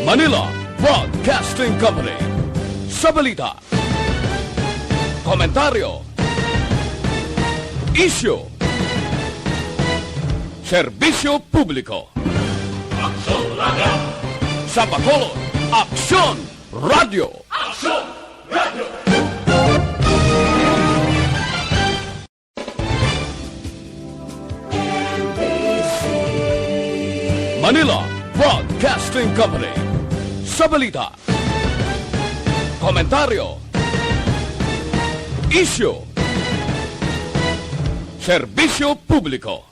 Manila Broadcasting Company. Sa balita, komentaryo, isyu, serbisyo publiko. Aksyon Radio! Sa Bacolod, Aksyon Radio! Aksyon Radio! Manila Broadcasting Company. Sa balita, komentaryo, isyu, serbisyo publiko.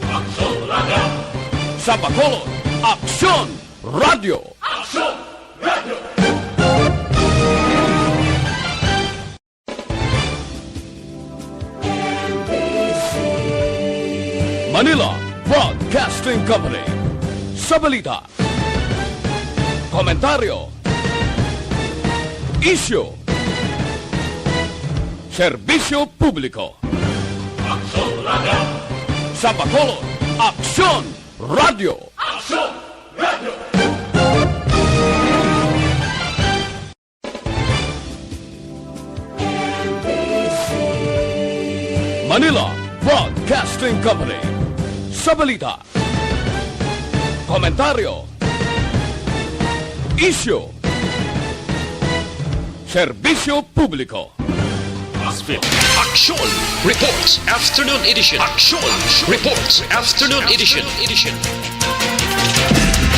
Aksyon Radio! Sa Bacolod, Aksyon Radio! Aksyon Radio! Manila Broadcasting Company. Sa balita, komentaryo, isyu, serbisyo publiko. Aksyon Radio! Sa Bacolod, Aksyon Radio! Aksyon Radio! Manila Broadcasting Company. Sa balita, komentaryo, isyu, serbisyo publiko. Aksyon Reports Afternoon Edition. Aksyon Reports Afternoon Edition.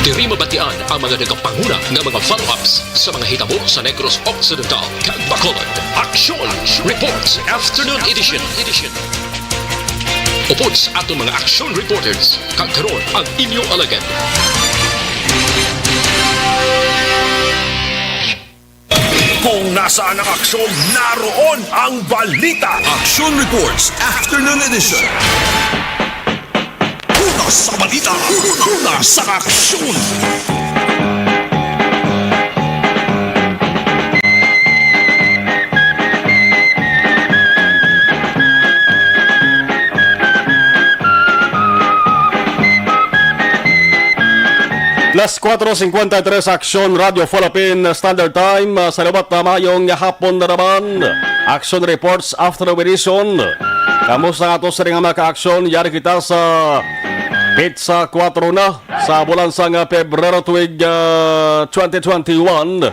Diri mabatian ang mga nagapanguna ng mga follow-ups sa mga hitabo sa Negros Occidental kag Bacolod. Aksyon Reports Afternoon Edition. Upod sa atong mga action reporters, kag karon ang inyong alagad. Kung nasaan ang aksyon, naroon ang balita. Action Reports Afternoon Edition. Una sa balita, una sa aksyon. Las 4:53 Aksyon Radio Philippine Standard Time. Sa labat na mayong hapon na naman, Action Reports After Edition. Kamusta nga ito sa ring mga ka-aksyon? Yari kita sa Pizza 4 na sa bulan sang Pebrero tuwig 2021.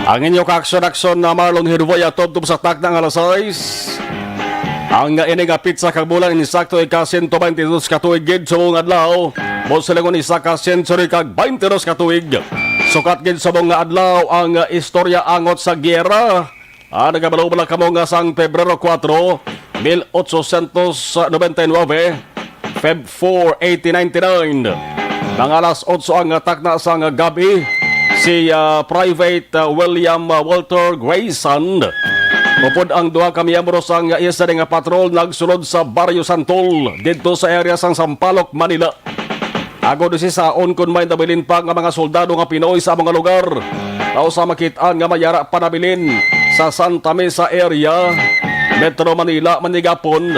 Ang inyo ka-aksyon na Marlon Hirvoya tubtub sa tak ng alas 6. Ang iniga pizza kag bulan inisakto ika 122 katuig gid sa buong adlaw. Bonsilangon isa ka century kag 22 katuig. Sukat gid sa buong adlaw ang istorya angot sa giyera. Nagabalaw-bala kamo nga sang Pebrero 4, 1899, Feb 4, 1899. Nang alas 8 ang takna sang gabi, si Private William Walter Grayson upod ang duha ka miyembro sang isa nga patrol nagsulod sa Barrio Santol dito sa area sang Sampaloc, Manila. Agod si saon kun may nabilin pa nga mga soldado nga Pinoy sa mga lugar. Tao sa makitaan nga mayara panabilin sa Santa Mesa area, Metro Manila, Manigapon.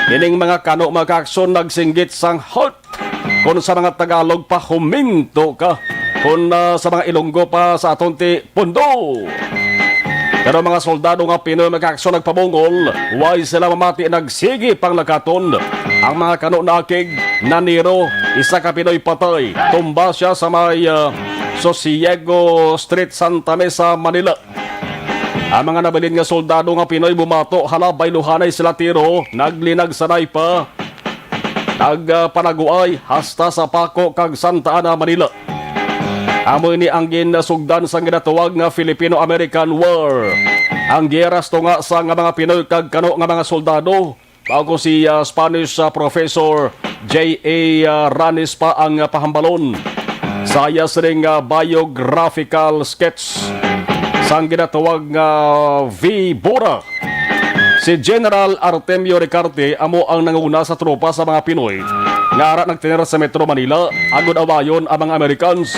Ining mga kano mga aksyon nagsinggit sang halt. Kung sa mga Tagalog pa huminto ka. Kung sa mga Ilonggo pa sa aton ti pundo. Pero mga soldado nga Pinoy mag-aksyon nagpabungol, why sila mamati nagsigi pang lakaton. Ang mga kano na akig, naniro, isa ka Pinoy patay, tumba siya sa may Sosiego Street, Santa Mesa, Manila. Ang mga nabilin nga soldado nga Pinoy bumato, halabay luhanay sila tiro, naglinag sanay pa, nagpanaguay, hasta sa Paco kag Santa Ana, Manila. Amo ini ang ginasugdan sa ginatawag nga Filipino-American War. Ang gyeras to nga sa nga mga Pinoy kag kano nga mga soldado. Bago si Spanish Professor J.A. Ranis pa ang pahambalon. Sayas ring biographical sketch sa ginatawag nga V. Bora. Si General Artemio Ricarte amo ang nanguna sa tropa sa mga Pinoy. Ngara nagtinira sa Metro Manila, agod awayon ang mga Americans.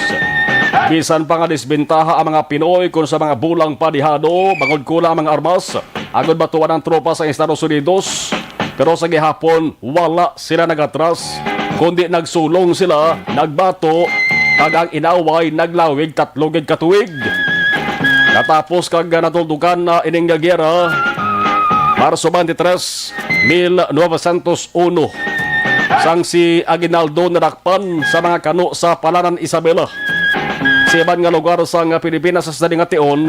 Bisan pa nga disbentaha ang mga Pinoy kung sa mga bulang padihado, bangod kula ang mga armas, agod batuan ang tropa sa Estados Unidos. Pero sa gihapon, wala sila nagatras. kundi nagsulong sila, nagbato, kag ang inaway naglawig 3 katuig. Natapos kag natuldukan na ining gera Marso 23, 1901 sang si Aguinaldo nadakpan sa mga kano sa Palanan Isabela. Sa iban nga lugar sa Pilipinas sa daling ation,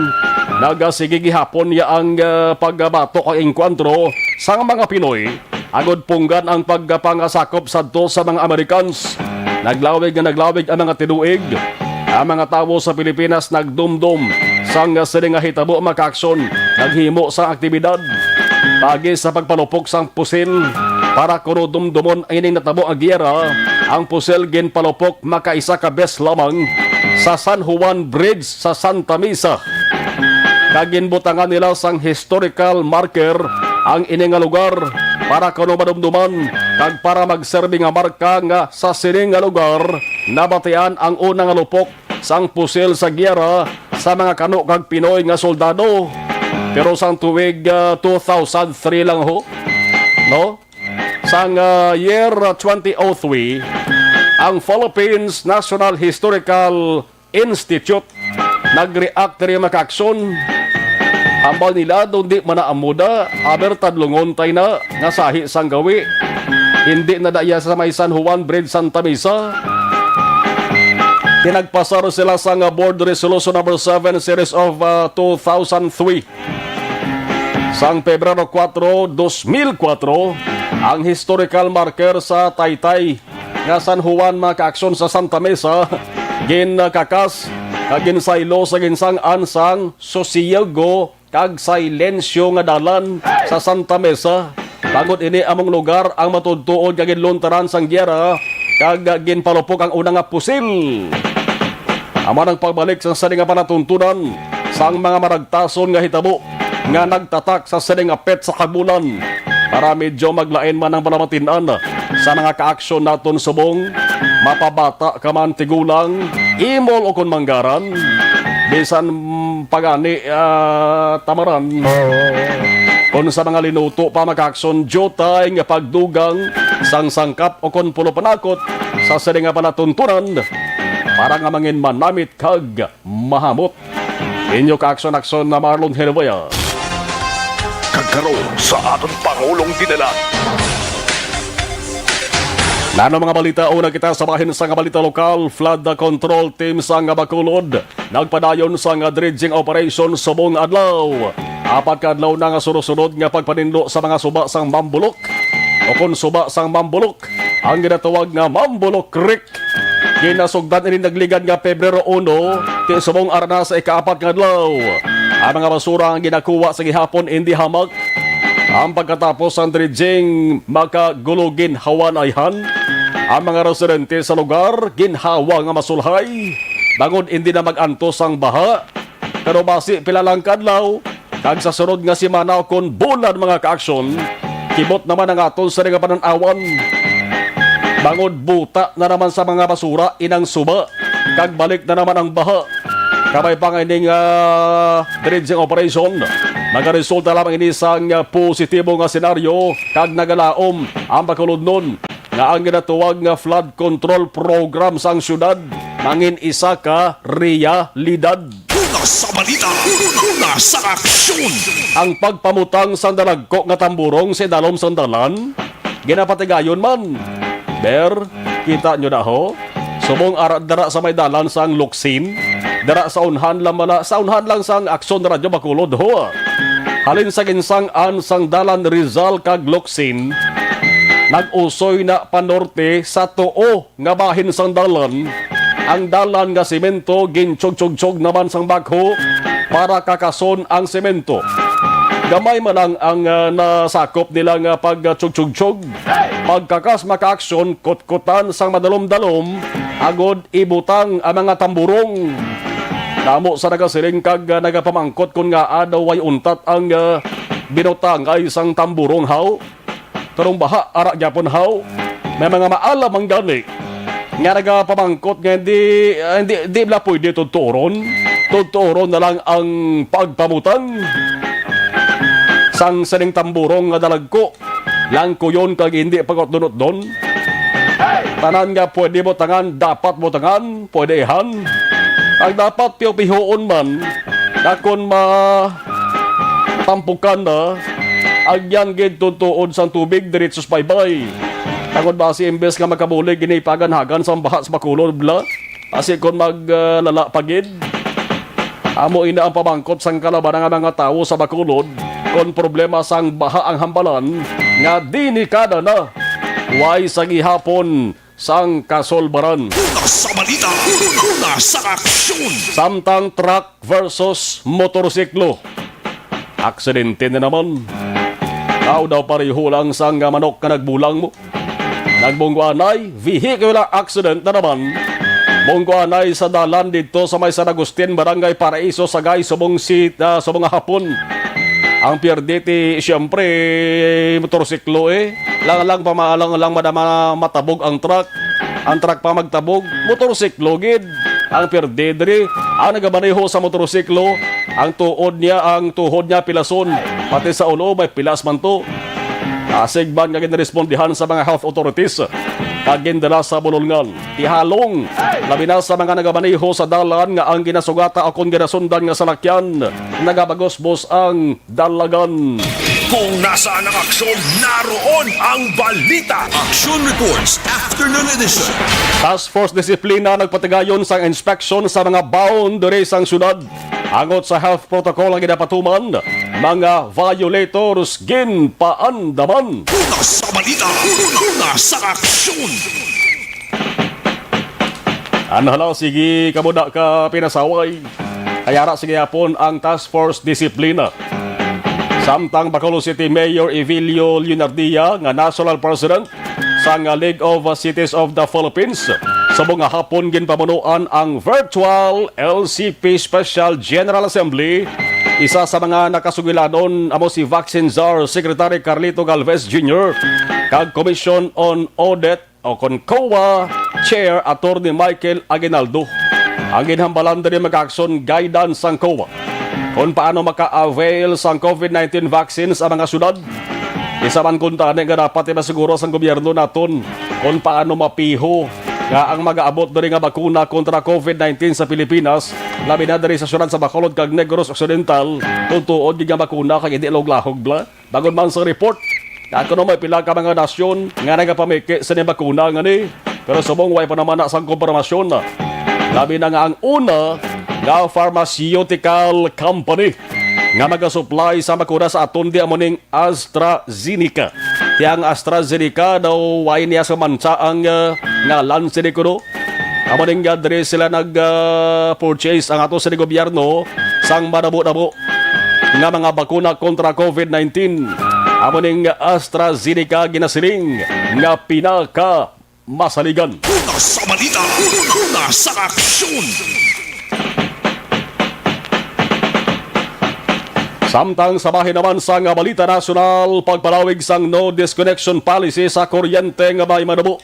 nagasige gihapon ya ang pagbato kag engkwentro sa mga Pinoy agod punggan ang pagpangasakop sadto sa mga Americans. Naglawig ang mga tinuig. Ang mga tawo sa Pilipinas nagdumdum sang sining nga hitabo makaaksyon, naghimo sa aktibidad pagi sa pagpalupok sang pusil para kuno dumdumon ining natabo ang giyera. Ang pusil ginpalupok makaisa ka bes lamang sa San Juan Bridge sa Santa Mesa. Kaginbutangan nila sang historical marker ang ining nga lugar para kuno madumduman kag para magserbi nga marka nga sa sining nga lugar nabatian ang unang nga lupok sang pusil sa giyera sa mga kano kag Pinoy nga soldado. Pero sang tuwig 2003 lang ho, no? Sang year 2003, ang Philippines National Historical Institute nag-react rin makaaksyon. Ambal nila doon di manaamuda, aber tadlungon tayo na nga sahi sang gawi. Hindi na daya sa may San Juan Bridge Santa Mesa. Tinagpasar sila sa Board Resolution number 7 series of 2003. Sang Pebrero 4, 2004, ang historical marker sa Taytay nga San Juan makaaksyon sa Santa Mesa ginkakas kagin saylo sa ginsang ansang sosiyago kag silensyo nga dalan sa Santa Mesa. Pagod ini among lugar ang matudtuod kag ginluntaran sang giyera kag ginpalupok ang unang nga pusil. Aman ang pagbalik sa sining nga panatuntunan sang mga maragtason nga hitabo nga nagtatak sa sining nga pet sa kabulan para medyo maglain man ang palamatinan sa mga kaaksyon naton subong mapabata ka man tigulang imol o kon manggaran bisan pagani tamaran kon sa mga linuto pa makaaksyon jotay nga pagdugang sang sangkap o kon pulo panakot sa sining nga panatuntunan para nga mangin manamit kag mahamot. Inyo kaaksyon-aksyon na Marlon Hervaya. Kagkaroon sa aton Pangulong dinala. Nano mga balita, una kita sabahin sa nga balita lokal. Flood control team sa nga Bacolod nagpadayon sa nga dredging operation sa buong adlaw. 4 ka adlaw na nga sunod-sunod nga pagpanindo sa mga suba sang Mambulok o kon suba sang Mambulok ang ginatawag nga Mambulok Creek. Ginasugdan ini nagligan nga Pebrero 1 ti subong arna sa ika-4 nga adlaw. Ang mga basura ang ginakuha sa gihapon hindi hamak. Ang pagkatapos ang dredging makagulugin hawanayhan. Ang mga residente sa lugar ginhawa nga masulhay. Bangod hindi na mag-antos ang baha. Pero basi pilalang kadlaw kag sa sunod nga semana kon bulan mga kaaksyon kibot naman ang aton sa nga pananawan. Bangod buta na naman sa mga basura inang suba kag balik na naman ang baha. Kabay pa nga ining dredging operation nagaresulta lamang ini sang positibo nga senaryo kag nagalaom ang Bacolod nun nga ang ginatuwag nga flood control program sang syudad mangin isa ka realidad. Una sa balita, una sa aksyon. Ang pagpamutang sa dalagko nga tamburong sa dalom sandalan ginapatigayon man. Ber, kita nyo na ho? Subong dara sa may dalan sang Luksin, dara sa unhan lang sang Aksyon Radyo Bacolod ho. Halin sa ginsang sang dalan Rizal kag Luksin, nag-usoy na panorte sa tuo nga bahin sang dalan. Ang dalan nga semento gintsog-tsog naman sang bagho para kakason ang semento. Gamay man ang nasakop nila nga pagtsug-tsug-tsug. Pagkakas makaaksyon, kutkutan sang madalom-dalom, agod ibutang ang mga tamburong. Namo sa nagasiling kag nagapamangkot kung nga adaw ay untat ang binutang ay sang tamburong haw. Tarong baha, ara gyapon haw. May mga maalam ang gani. Nga nagapamangkot nga hindi bla pwede tuturon. Tuturon na lang ang pagpamutang. Sang saning tamburong nga dalagko lang ko yun kag hindi pagkotdunot doon. Tanan nga pwede mo tangan, dapat mo tangan, pwede ihan. Ang dapat piyo-pihoon man, na kung matampukan na, agyan gid tutuod sang tubig, diretsos baybay. Tagod ba si imbes nga magkabulig, ginipagan-hagan sa baha sa Bacolod, bla? Kasi kung maglala pagid, amo ina ang pamangkot sang kalaban ng mga tao sa Bacolod, kung problema sang baha ang hambalan, nga dinikada na, way sa gihapon sang kasolbaran. Sa balita, sa aksyon. Samtang truck versus motorsiklo. Aksidente na naman. Daw pareho lang sang manok ka nagbulang mo. Nagbungguanay, vehicular accident na naman. Bungguanay sa dalan dito sa may San Agustin, Barangay Paraiso, Sagay, subong hapon. Ang pierdete, siyempre, motorsiklo lang madama matabog ang truck. Ang truck pa magtabog, motorsiklo gid. Ang pierdedre, ang nagabaneho sa motorsiklo, ang tuhod niya pilason. Pati sa ulo, may pilas man to. Asigban nga ginarespondihan sa mga health authorities. Kagindala sa bulolngan. Tihalong, labi na sa mga nagabaneho sa dalan nga ang ginasugata akong ginasundan nga salakyan. Nagabagos-bos ang dalagan. Kung nasaan ang aksyon, naroon ang balita. Action Reports Afternoon Edition. Task Force Disiplina nagpatigayon sa inspection sa mga boundaries sang syudad. Angot sa health protocol ang ginapatuman, mga violators ginpaandaman. Sa balita, sa aksyon. Anhala, sige kamuda ka pinasaway. Kayara sige hapon ang Task Force Disiplina. Samtang Bacolod City Mayor Evilio Leonardia nga National President sa League of Cities of the Philippines sa mga hapon ginpamunuan ang virtual LCP Special General Assembly. Isa sa mga nakasugilanon amo si Vaccine Czar Secretary Carlito Galvez Jr. kag Commission on Audit o COA Chair Attorney Michael Aguinaldo. Ang ginhambalan din mag-action guidance sang COA kung paano maka-avail sa COVID-19 vaccines ang mga syudad. Isa man kung tani nga dapat masiguro sa gobyerno naton kung paano mapiho nga ang mag-aabot diri nga bakuna kontra COVID-19 sa Pilipinas, labi na diri sa syudad sa Bacolod kag Negros Occidental, tutuod nga bakuna kag hindi lahog bla. Bagon man sa report, ako no may pila ka mga nasyon nga nagapamiki sa ni bakuna nga ni, pero subong way pa naman na sang kompormasyon na. Labi na nga ang una nga pharmaceutical company nga mag-supply sa bakuna sa aton di amoning AstraZeneca. Tiyang AstraZeneca daw way niya sa mansa ang ngalan sila ko. Amoning nga diri sila nag-purchase ang ato sa gobyerno sang madabo-dabo nga mga bakuna kontra COVID-19. Amoning AstraZeneca ginasiling nga pinaka masaligan. Sa balita, sa aksyon. Samtang sa bahin naman sa nga balita nasyonal, pagpalawig sang no disconnection policy sa kuryente nga may madabo.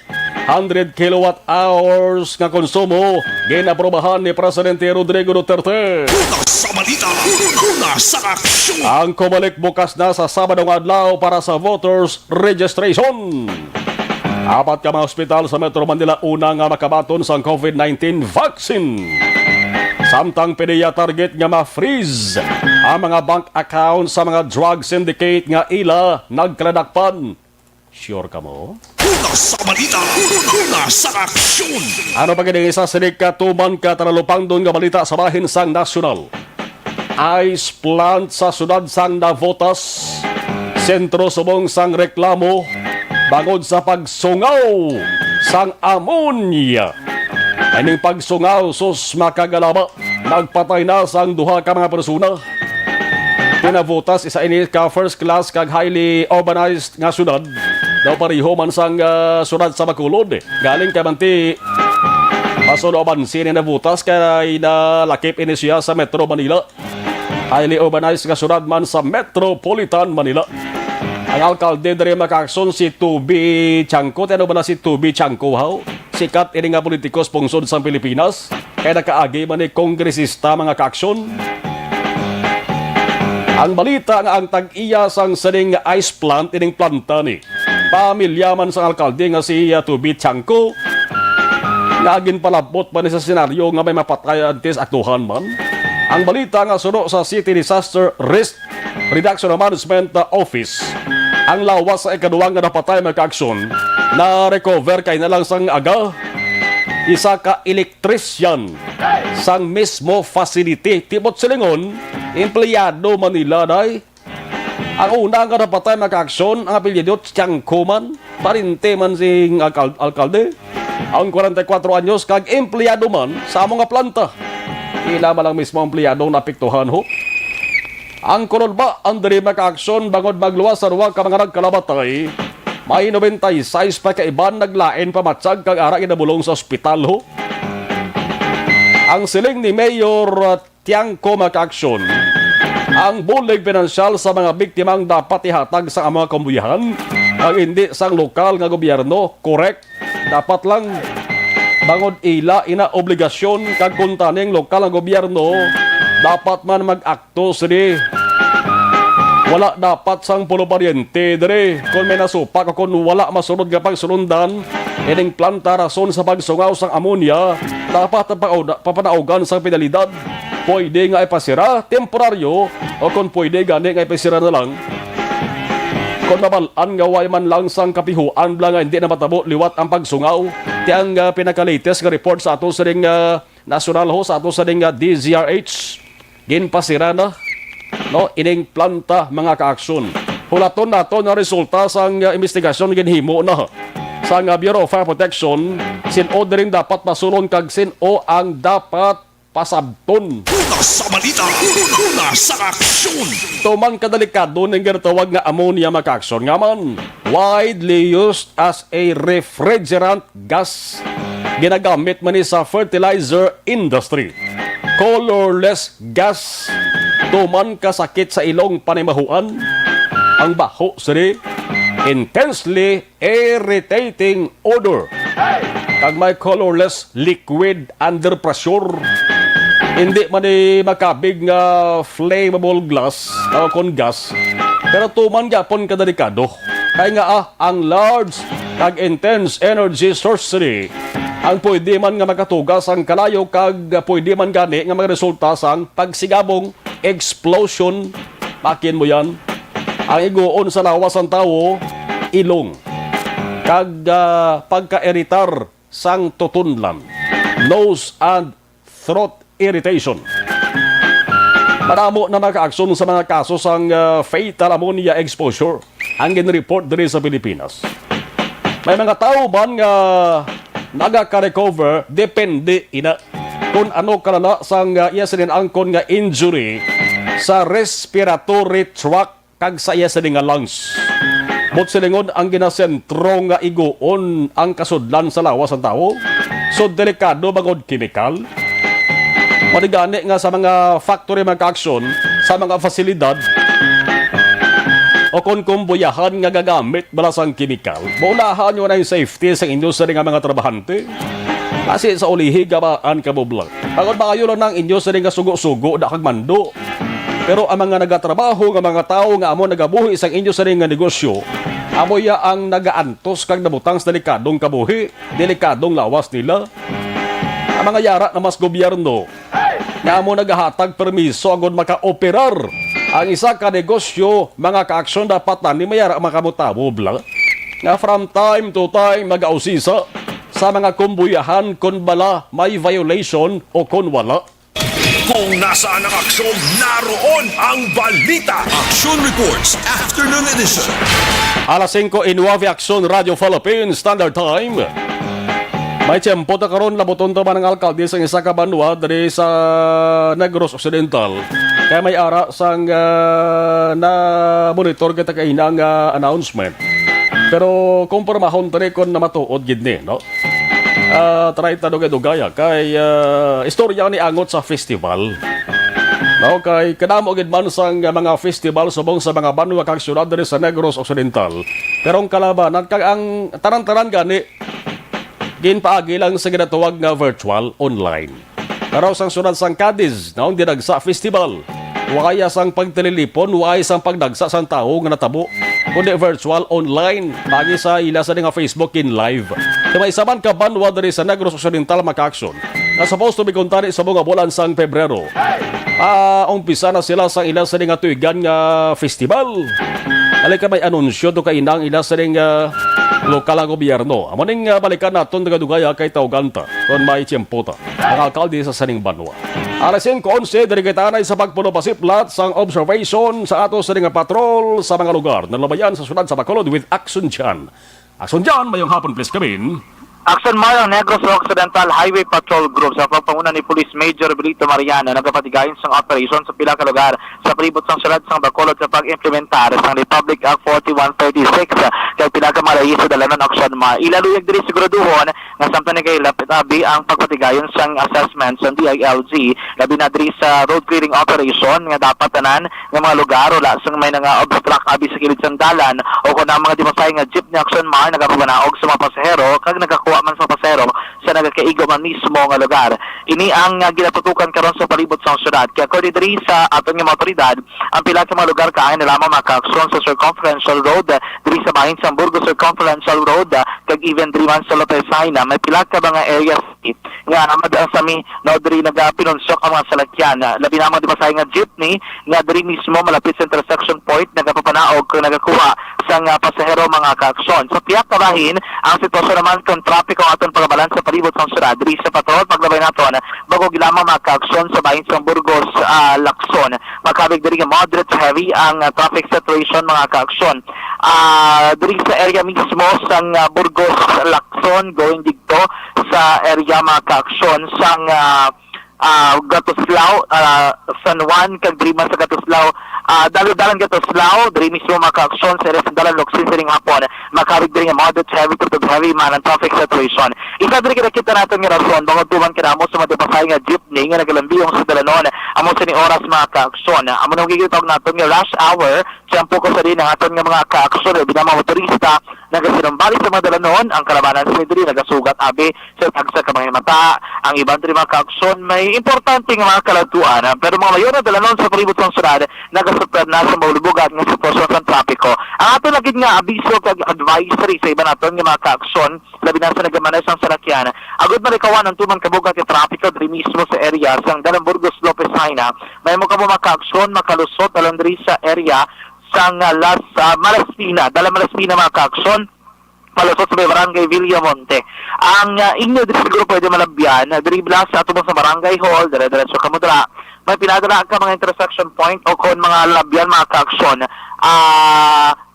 100 kilowatt hours nga konsumo ginaprobahan ni Presidente Rodrigo Duterte. Sa balita, sa aksyon. Ang kumalik bukas na sa Sabadong adlaw para sa voters registration. Apat ka mga ospital sa Metro Manila una nga makabaton sa COVID-19 vaccine. Samtang PDEA target nga ma-freeze ang mga bank account sa mga drug syndicate nga ila nagkladakpan. Sure ka mo? Sa balita, sa aksyon. Ano pa gini isa sinig katuman ka taralupang doon nga balita sa bahin sang nasyonal. Ice plant sa sunod sang Navotas. Sentro subong sang reklamo bangod sa pagsungaw sang ammonia. Aning pagsungaw sus makagalaba. Nagpatay na sang duha ka mga persona. Pinavotas isa ini ka first class kag highly urbanized nga syudad. Daw pareho man sang syudad sa Bacolod. Galing kay manti Masunoban sini na votas kay nalakip ini siya sa Metro Manila. Highly urbanized nga syudad man sa Metropolitan Manila. Ang alkalde diri makaakson si Tubi Chanco. Ano ba na si Tubi Chanco haw? Sikat ini nga politikos pungsod sa Pilipinas. Kaya nakaagi man ni kongresista mga kaaksyon. Ang balita nga ang tag-iya sang saning ice plant ining planta ni. pamilya man sa alkalde nga si Tubi Tiangco. Nagin palabot pa ni sa senaryo nga may mapatay antes aktuhan man. Ang balita nga suno sa City Disaster Risk Reduction Management Office. Ang lawas sa ikaduwang nga napatay magka-aksyon na recover kay na lang sang aga. Isa ka electrician sang mismo facility. Tibot silingon, empleyado Manila day. Ang una nga napatay magka-aksyon, ang apelyido Tiangco man, parinte man sing alkalde. Ang 44 anyos kag empleyado man sa mga planta. Ila man lang mismo empleyado napiktuhan ho. Ang kunol ba ang diri maka-aksyon bangod magluwas sa ruwa ka mga nagkalabatay. May 96 pa kaiban naglain pamatsag kag ara ginabulong sa ospital ho. Ang siling ni Mayor Tiangco maka-aksyon, ang bulig pinansyal sa mga biktimang dapat ihatag sa mga kambuyahan, ang hindi sang lokal nga gobyerno, correct. Dapat lang bangod ila ina obligasyon kag kuntaning lokal nga gobyerno dapat man mag-akto sini. Wala dapat sang pulo paryente dire kung may nasupak o kung wala masunod nga pagsunundan ining planta rason sa pagsungaw sang ammonia dapat papanaugan sang penalidad. Pwede nga ipasira temporaryo o kung pwede gani nga ipasira na lang. Kung mabalaan nga way man lang sang kapihuan lang nga hindi na matabo liwat ang pagsungaw. Ti ang pinaka-latest nga report sa ato sa ding national ho sa ato sa ding DZRH. Ginpasira na no ining planta mga kaaksyon. Hulaton nato na resulta sang investigasyon ginhimo na sa Bureau of Fire Protection. Sin-o rin dapat masulon kag sin-o ang dapat pasabton. Una sa balita, una sa aksyon. Tuman kadelikado ng ginatawag nga ammonia maka-aksyon nga man. Widely used as a refrigerant gas. Ginagamit man ni sa fertilizer industry. Colorless gas. Tuman kasakit sa ilong panimahuan. Ang baho siri. Intensely irritating odor. Kag may colorless liquid under pressure. Hindi man makabig nga flammable glass o kon gas. Pero tuman gyapon kadelikado. Kaya nga ang large kag intense energy source siri. Ang pwede man nga makatugas ang kalayo kag pwede man gani nga magresulta sang pagsigabong explosion. Makin mo yan. Ang iguon sa lawas ang tao, ilong. Kag pagka-iritar sang tutunlan. Nose and throat irritation. Maramo na naka-aksyon sa mga kaso sang fatal ammonia exposure ang gin-report diri sa Pilipinas. May mga tao man nga nagaka-recover depende ina kung ano kalala sang iya angkon nga injury sa respiratory tract kag sa iya nga lungs. But silingon ang ginasentro nga iguon ang kasudlan sa lawas ng tao. So delikado bagod chemical. Madigani nga sa mga factory magka-aksyon, sa mga fasilidad, o kung kumbuyahan nga gagamit balasang chemical, maunahan nyo na yung safety sa industry nga mga trabahante. Kasi sa ulihi gabaan kabublang. Pagod ba kayo lang ng industry nga sugo-sugo na kagmando. Pero ang mga nagatrabaho nga mga tao nga amo nagabuhi isang industry nga negosyo, amoya ang nagaantos kag nabutang sa delikadong kabuhi, delikadong lawas nila. Ang mga yara na mas gobyerno nga amo nagahatag permiso agad maka-operar ang isa ka negosyo, mga ka-aksyon dapat na ni mayara makamutabo blang nga from time to time mag-ausisa sa mga kumbuyahan kung bala may violation o kung wala. Kung nasaan ang aksyon, naroon ang balita. Action Reports Afternoon Edition. Alas 5:09 Aksyon Radio Philippines Standard Time. May tiyempo na karon labuton to man ng alkalde sa isa ka banwa dari sa Negros Occidental. Kaya may ara sang na monitor kita kainang announcement. Pero kumpirmahon tani kon na matuod gid ni, no? Try ta dugay-dugaya kay istorya ni angot sa festival. No, kay kadamo gid man sang mga festival subong sa mga banwa kag syudad diri sa Negros Occidental. Pero ang kalabanan kag ang taran-taran gani ginpaagi lang sa ginatawag nga virtual online. Pero sang sunod sang Cadiz, naong dinagsa festival. Waya sang pagtililipon, waya sang pagdagsa sang tao nga natabo. kundi virtual online pagi sa ila sa nga Facebook in live. Kaya may isaman ka banwa diri sa Negros Occidental maka-action na supposed to be kuntari sa mga bulan sang Pebrero. Umpisa na sila sa ila sa nga tuigan nga festival. Alay ka may anunsyo to kainang ila sa nga lokal ang gobyerno. Amaning balikan naton nga dugaya kay Tauganta kung may tiyempo ta ang alkalde sa saning banwa. Alas 5:11 diri kita na sa pagpuno pasiplat sang observation sa ato sa nga patrol sa mga lugar na labayan sa syudad sa Bacolod with Action Jan. Action Jan, mayong hapon please kamin. Action Mayo Negros Occidental Highway Patrol Group sa pagpanguna ni Police Major Belito Mariana nagapatigayon sang operasyon sa pila ka lugar sa palibot sang syudad sang Bacolod sa pag-implementar sang Republic Act 4136 kay pila ka malayi sa dalanon aksyon ma ilaluyag diri siguraduhon nga samtang ni kay lapit abi ang pagpatigayon sang assessment sa DILG labi na diri sa road clearing operation nga dapat tanan nga mga lugar wala sang may nga obstruct abi sa kilid sang dalan o kun ang mga dimasay nga jeepney action ma nagapabanaog sa mga pasahero kag nagakuha man sa pasahero sa nagakaigo man mismo nga lugar. Ini ang ginatutukan karon sa palibot sa syudad. Kaya according diri sa aton nga mga otoridad, ang pila ka mga lugar kaayo na lamang maka-aksyon sa Circumferential Road, diri sa bahin sa Burgos Circumferential Road, kag even diri man sa Lopez Haina, may pila ka mga areas nga namad ang sami na diri nagapinunsok ang mga salakyan. Labi na mga dimasay nga jeepney nga diri mismo malapit sa intersection point nagapapanaog kung nagakuha sa pasahero mga kaaksyon. Sa piyak ka bahin, ang sitwasyon naman kung traffic ang aton pagbabalans sa palibot sa syudad diri sa patrol paglabay naton bago gilamang maka-aksyon sa bahin sa Burgos Lacson. Makabig diri nga moderate to heavy ang traffic situation mga kaaksyon. Diri sa area mismo sang Burgos Lacson going dito sa area mga kaaksyon sang Gatuslao, San Juan, kag diri man sa Gatuslao, dalo-dalan Gatuslao, diri mismo maka-aksyon sa area sa dalan Locsin sa ring hapon, makabig diri nga moderate heavy to heavy man ang traffic situation. Isa diri kita natin nga rason, bangod tuman kinamo sa madipasay nga jeepney nga nagalambiyong sa dalanon, amo sa ni oras maka-aksyon. Amo nang gigitawag naton nga rush hour, siyampo ko sa rin ang aton nga mga ka-aksyon, binama motorista, nagasinambali sa mga dalanon, ang kalabanan sa diri nagasugat abi sa tagsa ka mga mata, ang ibang diri mga ka-aksyon may importante nga mga kalatuan, pero mga mayor na dalanon sa palibot ng syudad nagasupad na sa maulubugan nga sitwasyon sa trapiko. Ang ato lagid nga abiso kag advisory sa iba naton nga mga ka-aksyon labi na sa nagamanes ang salakyan agud marikawan ang tuman kabugat nga trapiko diri mismo sa area sang Dalan Burgos Lopez Haina may mo kamo mga ka-aksyon makalusot alang diri sa area sang Las Malaspina, Dalan Malaspina mga ka-aksyon palusot sa barangay Villamonte. Ang inyo dito siguro pwede malabyan, diri sa atubang sa barangay hall, dire-diretso ka mudra. May pinadala ka mga intersection point o kung mga labyan, mga ka-aksyon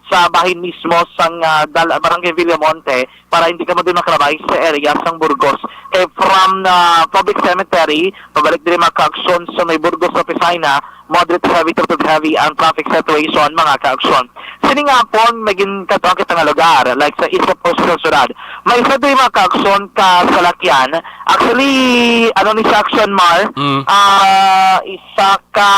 sa bahin mismo sang barangay Villamonte para hindi ka doon makalabay sa area sang Burgos. Kaya from public cemetery, pabalik din mga ka-aksyon sa may Burgos sa Pisayna, moderate heavy to heavy ang traffic situation mga ka-aksyon. Sini nga po, maging katawag kita nga lugar, like sa Isa Post sa syudad. May isa doon mga ka-aksyon ka salakyan. Actually, ano ni sa action, Mar? Isa ka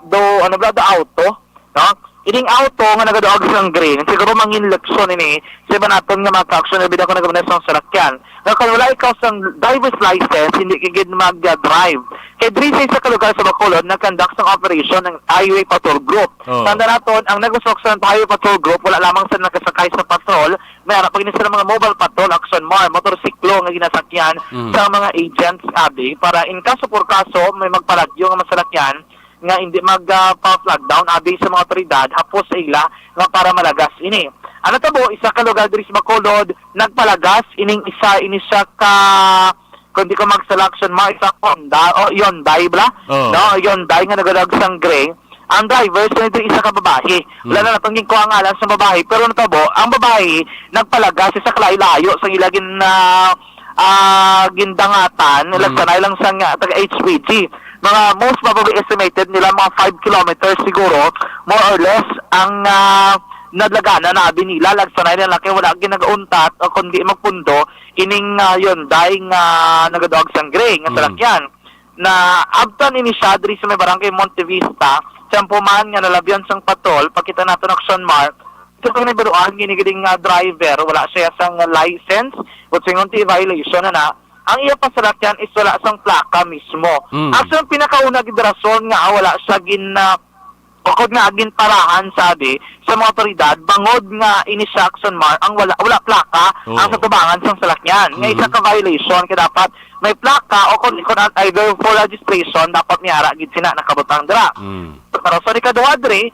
do, ano ba, do auto, no? Ining auto nga nagadoog sang green, siguro mangin leksyon ini, sa iba natin nga mga ka-aksyon, nabida ko nagamanes ng salakyan. Kung wala ikaw sang driver's license, hindi kagid mag-drive. Kaya diri sa kalugar sa Bacolod, nag-conduct ng operation ng Highway Patrol Group. Tanda naton, ang nag-usok sa Highway Patrol Group, wala lamang sa nakasakay sa patrol, may harap pag sila mga mobile patrol, action more, motorsiklo nga ginasakyan sa mga agents, abi, para in kaso por kaso, may magpaladyo nga masalakyan, nga hindi mag-flag down abi sa mga otoridad hapos sa ila nga para malagas ini. Ano tabo isa ka lugar diri sa Bacolod nagpalagas ining isa ini siya ka kundi ko mag-selection ma isa Honda o Hyundai bla no Hyundai nga nagadag sang gray. Ang driver sa diri isa ka babae. Wala na natanging ko ang alam sa babae pero natabo ang babae nagpalagas isa kalayo sa ilagin na gindangatan nilagsanay lang sa taga HPG. Mga most probably estimated nila mga 5 kilometers siguro more or less ang nadlagana na nila lagsanay nila kaya wala ginagauntat o kundi magpundo ining yun dahil nagadog sang gray nga salakyan na abtan ini siya diri sa may barangay Montevista siyampo man nga nalabyan sang patol pakita natin action mark ito kung nabiruan ginigiling driver wala siya sang license o singunti violation na ang iya pasalakyan is wala sang plaka mismo. Actually, ang pinakauna gid rason nga wala siya Bukod nga agin parahan sabi sa mga otoridad bangod nga ini sa action mark ang wala plaka ang sa tubangan sa salakyan. Nga isa ka violation kaya dapat may plaka o kung either for registration dapat niara gid sina nakabutang dira. Pero sa ikaduha dre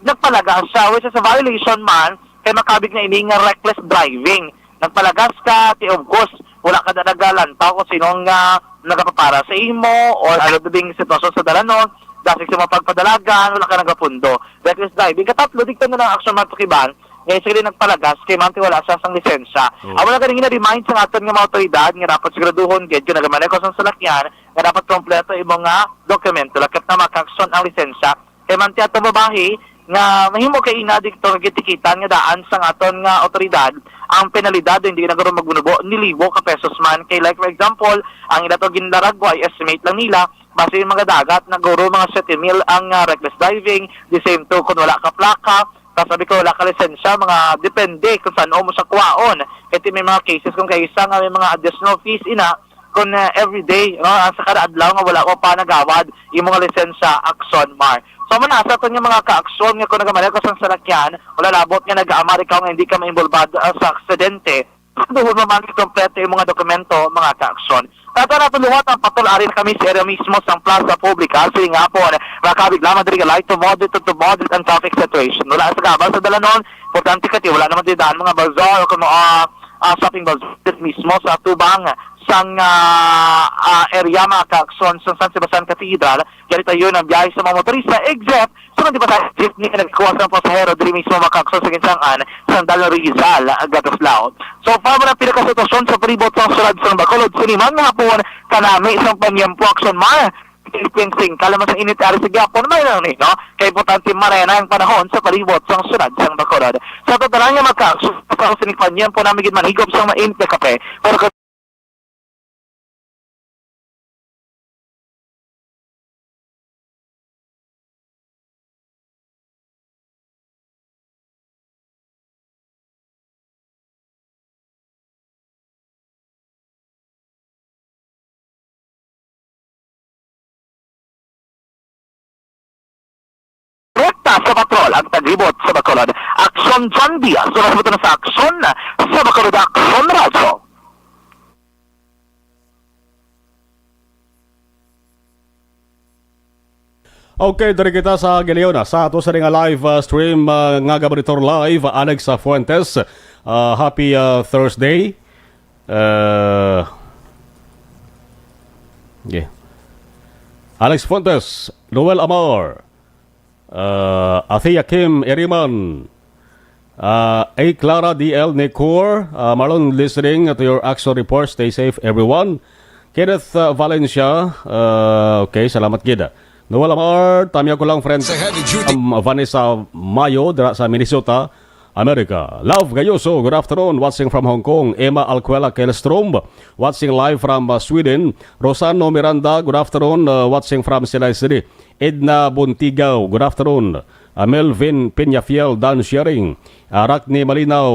nagpalagas siya which is a violation man kay makabig na ini nga reckless driving. Nagpalagas ka ti of course wala ka dadagalan tao kung sinong nagapapara sa imo or ano ding sitwasyon sa dalanon dahil sa mapagpadalagan, wala ka nagapundo. Reckless driving. Katatlo, dikta na ng action matukiban, ngayon sige nagpalagas, kay manti wala siya sang lisensya. Wala ka rin na-remind sa atin ng mga otoridad, nga dapat siguraduhon, get yun, nagamanay ko sa salakyan, nga dapat kompleto yung mga dokumento, lakit na maka-action ang lisensya. Kay manti ato babahi, nga mahimo kay ina dikto nga gitikitan nga daan sa aton nga otoridad ang penalidad hindi nagaro magbunubo ni libo ka pesos man kay like for example ang ila to ginlaragwa ay estimate lang nila base yung mga dagat naguro mga 7,000 ang reckless driving the same to kung wala ka plaka sabi ko wala ka lisensya mga depende kung saan mo sa kuwaon kasi may mga cases kung kaisa nga may mga additional fees ina kung everyday sa kada adlaw nga wala ko pa nagawad yung mga lisensya action mark. So manasa ito nga mga ka-aksyon nga kung nagamalay ko sa salakyan, wala labot nga nag-Amerika nga hindi ka maimbulbado sa aksidente. Doon naman kompleto yung mga dokumento, mga ka-aksyon. Tato na tuluhat ang patularin kami sa area mismo sa Plaza Publica. Sige nga po, makabig lamang diri light to moderate ang traffic situation. Wala sa gabal sa dalanon, importante kati, wala naman didaan mga bazaar o kung shopping bazaar mismo sa tubang sang area mga ka-aksyon sa San Sebastian Cathedral. Kaya tayo ng biyahe sa mga motorista except sa mga diba jeepney na nagkuha sa pasahero diri mismo mga ka-aksyon sa ginsangan sa Dalao Rizal, Gatoslao. So para na pinakasitwasyon sa palibot sa sulad sa Bacolod siniman nga hapon kanami isang panyempo aksyon ma Pilipensing kalaman sa init ari sa Gapon may lang ni no kay importante marena ang panahon sa palibot sa sulad sa Bacolod. Sa total nga magka-aksyon sa sinipanyempo na migid manhigop sa mainit na kape pero sa patrol ang tagribot sa Bacolod. Aksyon John Diaz. Suras mo na sa aksyon sa Bacolod Aksyon Radyo. Okay, dari kita sa Galeona. Sa ato sa ring live stream nga Gabaritor Live, Alex Fuentes. Happy Thursday. Yeah. Alex Fuentes, Noel Amar, Athea Kim Eriman, A. Clara D.L. Necor, Marlon listening to your action report. Stay safe everyone. Kenneth Valencia, okay, salamat gida. Noel Amar, tamya ko lang friend Vanessa Mayo dira sa Minnesota, America. Love Gayoso, good afternoon. Watching from Hong Kong. Emma Alcuela Kelstrom, watching live from Sweden. Rosano Miranda, good afternoon. Watching from Silay City. Edna Buntigaw, good afternoon. Melvin Peñafiel, Dan Sharing. Rakni Malinaw,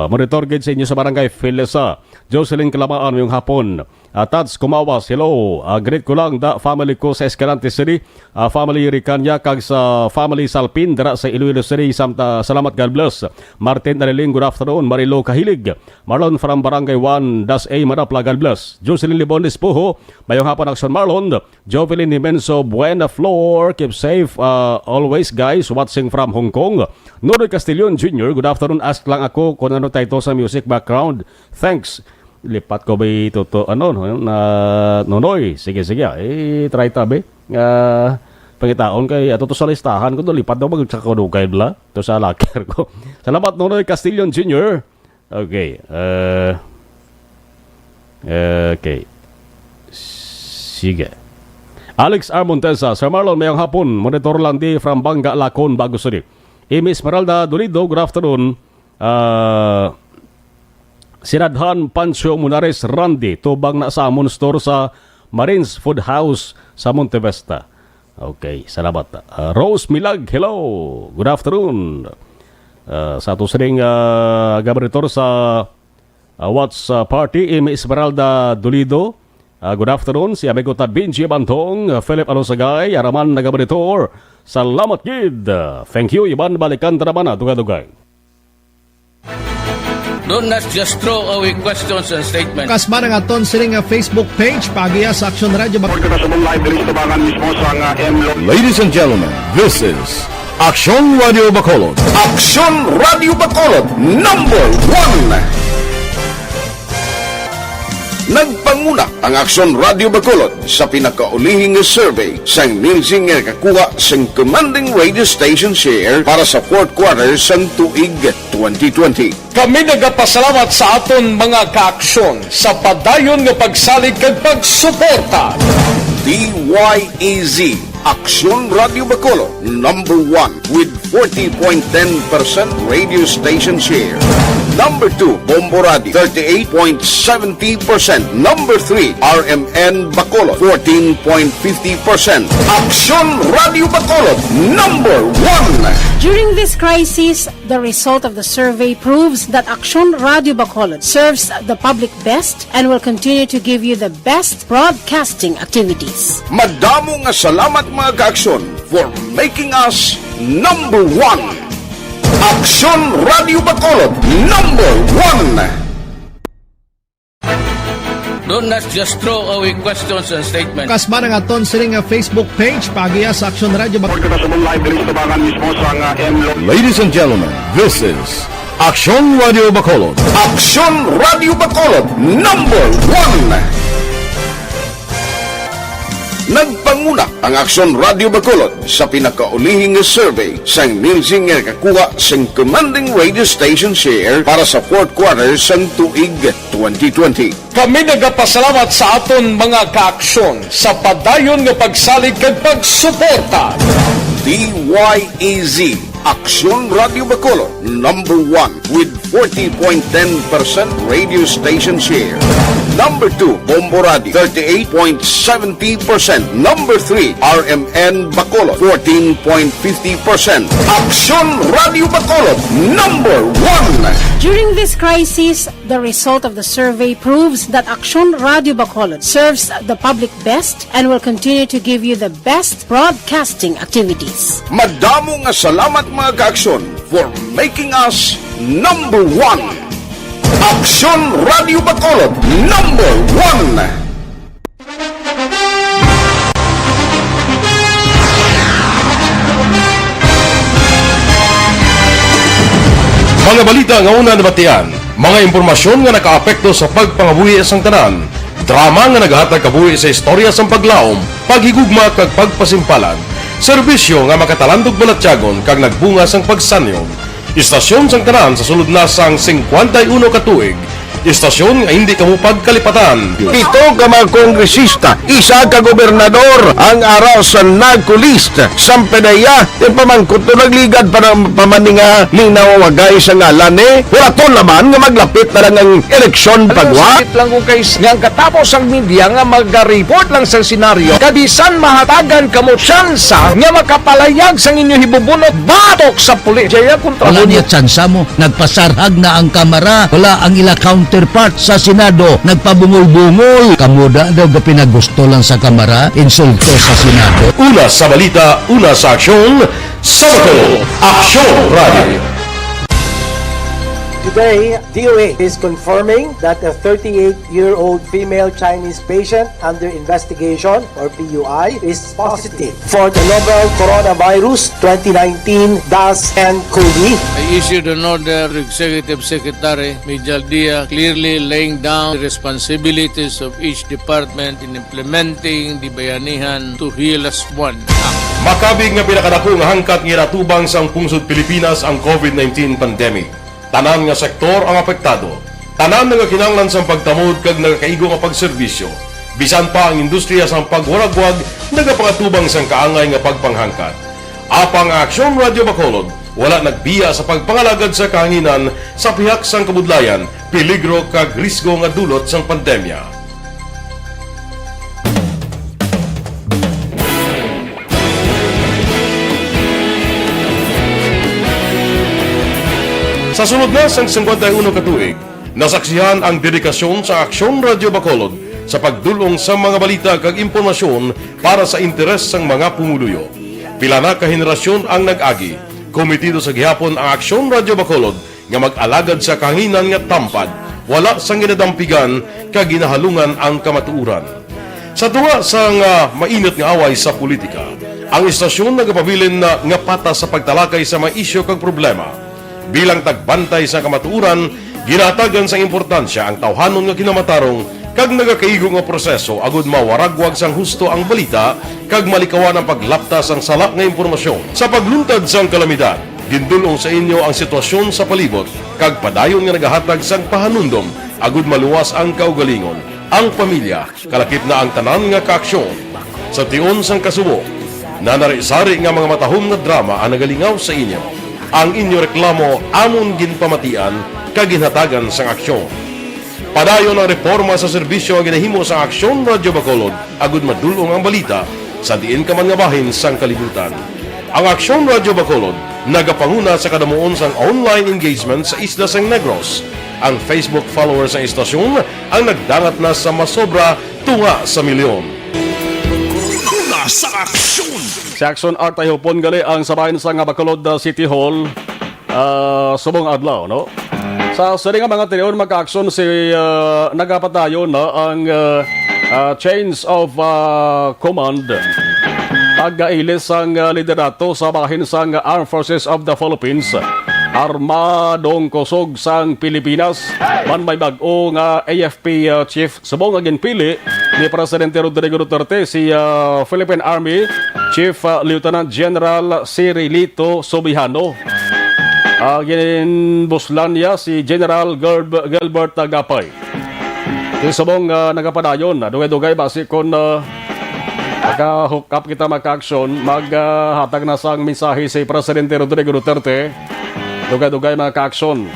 monitor gid sa inyo sa barangay Filesa. Jocelyn Kalamaan yung hapon. Tads Kumawas, hello. Greet ko lang da family ko sa Escalante City. Family Ricanya kag sa family Salpin dara sa Iloilo City. Salamat, God bless. Martin Daliling, good afternoon. Marilo Kahilig. Marlon from Barangay 1, Das A, Marapla, God bless. Jocelyn Libones Puho, mayong hapon action Marlon. Jovelyn Himenso, Buena Flor, keep safe always guys. Watching from Hong Kong. Nonoy Castillon Jr., good afternoon. Ask lang ako kung ano tayo sa music background. Thanks. Lipat ko ba ito na Nonoy? Sige. Try tabi. Pangitaon kay ato to sa listahan ko lipat daw magkakadugay bla to sa locker ko. Salamat Nonoy Castillon Jr. Okay. Okay. Sige. Alex R. Montesa, Sir Marlon, mayang hapon. Monitor lang di from Bangga, Lacon, Bago City. Amy Esmeralda Dolido, good afternoon. Sinadhan Pancho Munares Randy, tubang na sa Amon Store sa Marines Food House sa Montevesta. Okay, salamat. Rose Milag, hello. Good afternoon. Sa ato sining gabaritor sa Watch Party, Amy Esmeralda Dolido. Good afternoon, si amigo ta Benji Bantong, Philip Alosagay, Araman Nagabanitor. Salamat kid. Thank you, Iban balikan taraman na dugay-dugay. Don't not just throw away questions and statements. Kasbarang aton siling nga Facebook page pagiya sa Aksyon Radio Ladies and gentlemen, this is Aksyon Radio Bacolod. Aksyon Radio Bacolod, number 1! Nagpanguna ang Aksyon Radio Bacolod sa pinakaulihing survey sa nilsing nga kakuha sa commanding radio station share para sa fourth quarter sa tuig 2020. Kami nagapasalamat sa aton mga kaaksyon sa padayon nga pagsalig kag pagsuporta. DYEZ Aksyon Radio Bacolod, number 1 with 40.10% radio station share. Number 2, Bombo Radio, 38.70%. Number 3, RMN Bacolod, 14.50%. Aksyon Radio Bacolod, number 1! During this crisis, the result of the survey proves that Aksyon Radio Bacolod serves the public best and will continue to give you the best broadcasting activities. Madamo nga salamat mga kaaksyon for making us number 1. Aksyon Radio Bacolod, number 1! Don't not just throw away questions and statements. Kasbarang aton siling nga Facebook page pagiya sa Aksyon Radio Ladies and gentlemen, this is Aksyon Radio Bacolod. Aksyon Radio Bacolod, number 1! Nagpanguna ang Aksyon Radio Bacolod sa pinakaulihing survey sa nilsing nga kakuha sa commanding radio station share para sa fourth quarter sa tuig 2020. Kami nagapasalamat sa aton mga kaaksyon sa padayon nga pagsalig kag pagsuporta. DYEZ Aksyon Radio Bacolod, number 1 with 40.10% radio station share. Number 2, Bombo Radio, 38.70%. Number 3, RMN Bacolod, 14.50%. Aksyon Radio Bacolod, number 1! During this crisis, the result of the survey proves that Aksyon Radio Bacolod serves the public best and will continue to give you the best broadcasting activities. Madamo nga salamat mga kaaksyon for making us number 1. Aksyon Radio Bacolod, number 1! Mga balita nga una nabatian, mga impormasyon nga nakaapekto sa pagpangabuhi sang tanan, drama nga naghatag kabuhi sa istorya sang paglaom, paghigugma kag pagpasimpalan, serbisyo nga makatalandog balatyagon kag nagbunga sang pagsanyog, istasyon sang tanan sa sulod na sang 51 ka tuig, istasyon nga hindi kamo pagkalipatan. Ito ka mga kongresista, isa ka gobernador, ang araw sa nagkulist, sampedaya, yung pamangkot na nagligad para pamaninga linawagay sa ngalan wala to naman nga maglapit na lang ang eleksyon pagwa. Sakit lang ko guys, nga katapos ang media nga mag-report lang sa senaryo, kabisan mahatagan kamo tsansa nga makapalayag sang inyo hibubunot batok sa pulis. Jaya kontra Wala niya tsansa mo, nagpasarhag na ang kamera, wala ang ila counterpart sa Senado, nagpabungol-bungol. Kamuda daw ga pinagusto lang sa kamera, insulto sa Senado. Una sa balita, una sa aksyon, sa Bacolod, Aksyon Radio. Today, DOA is confirming that a 38-year-old female Chinese patient under investigation, or PUI, is positive for the novel coronavirus 2019-10-CoV. I issued an order to Executive Secretary Mijal Dia clearly laying down the responsibilities of each department in implementing the Bayanihan to Heal as One Act. Makabig nga pinakadako nga hangkat nga natubang sang pungsod Pilipinas ang COVID-19 pandemic. Tanan nga sektor ang apektado. Tanan nga kinahanglan sang pagtamod kag nagakaigo nga pagserbisyo. Bisan pa ang industriya sang pagwaragwag nagapangatubang sang kaangay nga pagpanghangkat. Apang Aksyon Radio Bacolod wala nagbiya sa pagpangalagad sa kahanginan sa pihak sang kabudlayan, peligro kag risgo nga dulot sang pandemya. Sa sunod na sang 51 ka tuig, nasaksihan ang dedikasyon sa Aksyon Radio Bacolod sa pagdulong sa mga balita kag impormasyon para sa interes sang mga pumuluyo. Pila na ka henerasyon ang nag-agi, komitido sa gihapon ang Aksyon Radyo Bacolod nga mag-alagad sa kahanginan nga tampad, wala sang ginadampigan kag ginahalungan ang kamatuuran. Sa tunga sa mainit nga away sa politika, ang istasyon nagapabilin na nga pata sa pagtalakay sa mga isyu kag problema. Bilang tagbantay sa kamatuuran, ginatagan sa importansya ang tawhanon nga kinamatarong kag nagakaigo nga proseso agud mawaragwag sang husto ang balita kag malikawan ang paglaptas ang salak nga impormasyon. Sa pagluntad sang kalamidad, gindulong sa inyo ang sitwasyon sa palibot kag padayon nga nagahatag sang pahanundom agud maluwas ang kaugalingon, ang pamilya, kalakip na ang tanan nga kaaksyon. Sa tion sang kasubo, nanari-sari nga mga matahom nga drama ang nagalingaw sa inyo. Ang inyo reklamo amon ginpamatian kag ginhatagan sang aksyon. Padayon ang reforma sa serbisyo nga ginahimo sa Aksyon Radyo Bacolod agud madulong ang balita sa diin ka man nga bahin sang kalibutan. Ang Aksyon Radyo Bacolod nagapanguna sa kadamuon sang online engagement sa Isla Sang Negros. Ang Facebook followers sa istasyon ang nagdangat na sa masobra tunga sa milyon. Sa aksyon! Sa Aksyon Art ay hupon gali ang sabahin sa Bacolod City Hall subong adlaw, no? Sa sari nga mga tiniyon magka-aksyon si nagapatayon na ang change of command pag-ailis ang liderato sa bahin sang Armed Forces of the Philippines. Armadong kusog sang Pilipinas man may bag-o nga AFP chief subong nga ginpili ni Presidente Rodrigo Duterte si Philippine Army Chief Lieutenant General Cirilito Sobihano. Ginbuslan niya si General Gilbert Agapay. Yung subong nagapadayon dugay-dugay basi kon naka-hook up kita magka-aksyon maghatag na sang mensahe si Presidente Rodrigo Duterte. Dugay-dugay mga ka-aksyon.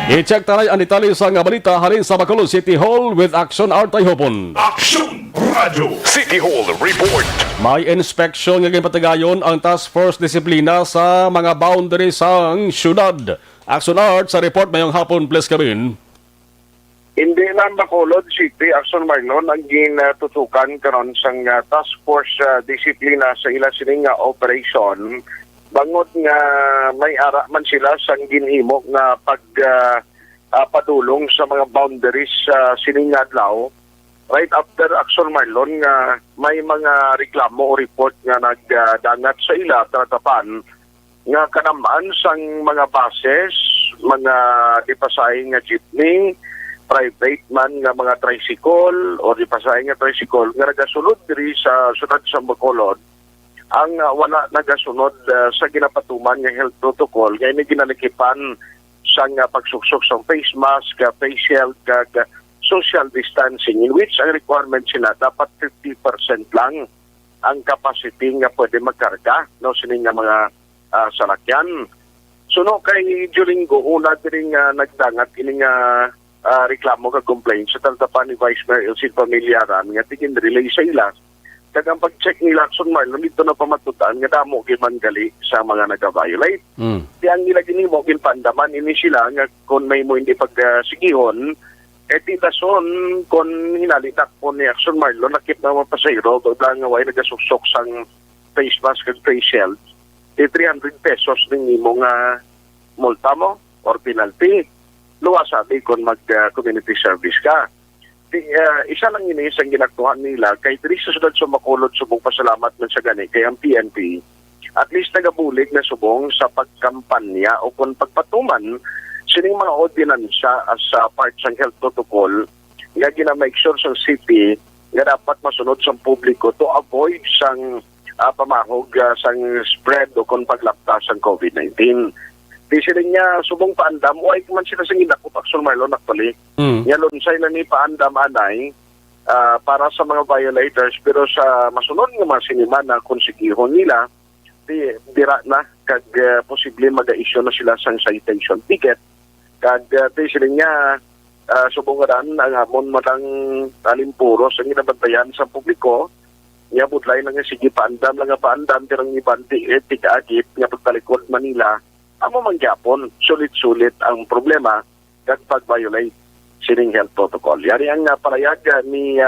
I-check taray ang detalye sa nga balita halin sa Bacolod City Hall with Aksyon Art ay hopon. Aksyon Radyo City Hall Report. May inspection nga ginpatagayon ang Task Force Disiplina sa mga boundaries sang syudad. Aksyon Art sa report mayong hapon, please Kabin. Hindi na Bacolod City, Aksyon Marlon, ang ginatutukan karon sang Task Force Disiplina sa ila sining operation. Bangot nga may ara man sila sang ginhimo nga padulong sa mga boundaries sa sining adlaw. Right after Aksyon Marlon nga may mga reklamo o report nga nagdangat sa ila tratapan nga kanamaan sang mga buses, mga dipasahing nga jeepney, private man nga mga tricycle o dipasahing nga tricycle nga nagasulod diri sa syudad sa Bacolod. Ang wala nagasunod sa ginapatuman nga health protocol kaya may ginalikipan sa pagsuksok sa face mask, face shield, social distancing in which ang requirement sila dapat 50% lang ang capacity nga pwede magkarga no sining nga mga salakyan. So no kay Julingo una diri nga nagdangat ini nga reklamo ka complaint sa taltapan ni Vice Mayor Elsie Pamilyara nga tigin relay sa ila. Kag ang pag-check nila Aksyon Marlon dito na pamatutaan nga damo man gali sa mga nag-violate. Kaya ang nila ginimo ginpandaman ini sila nga kung may mo hindi pagsigihon titason kung hinalitak po ni Aksyon Marlon nakip na mga pasayro bigla nga way nagasuksok sang face mask at face shield 300 pesos ning nimo nga multa mo or penalty. Luwas sabi kung mag-community service ka. Isa lang yun isang ginagtuhan nila kay diri sa syudad sa Bacolod subong pasalamat man sa gani kay ang PNP at least nagabulig na subong sa pagkampanya o kung pagpatuman sining mga ordinansya as part ng health protocol nga gina-make sure sa city nga dapat masunod sa publiko to avoid sang pamahog sang spread o kung paglaptas ng COVID-19. Di sila niya subong paandam o ay man sila sa ginakot Aksyon Marlon actually. Nga lunsay na ni paandam anay para sa mga violators pero sa masunod nga mga sinima na konsigihon nila dira na kag posible mag-issue na sila sang citation ticket kag di sila niya subong ran ang hamon matang alimpuro sa ginabantayan sa publiko niya budlay na nga sige paandam lang nga paandam tirang ibanti tika-agip nga pagtalikod Manila amo mangyapon sulit-sulit ang problema kag pag-violate sining health protocol. Yari ang parayag ni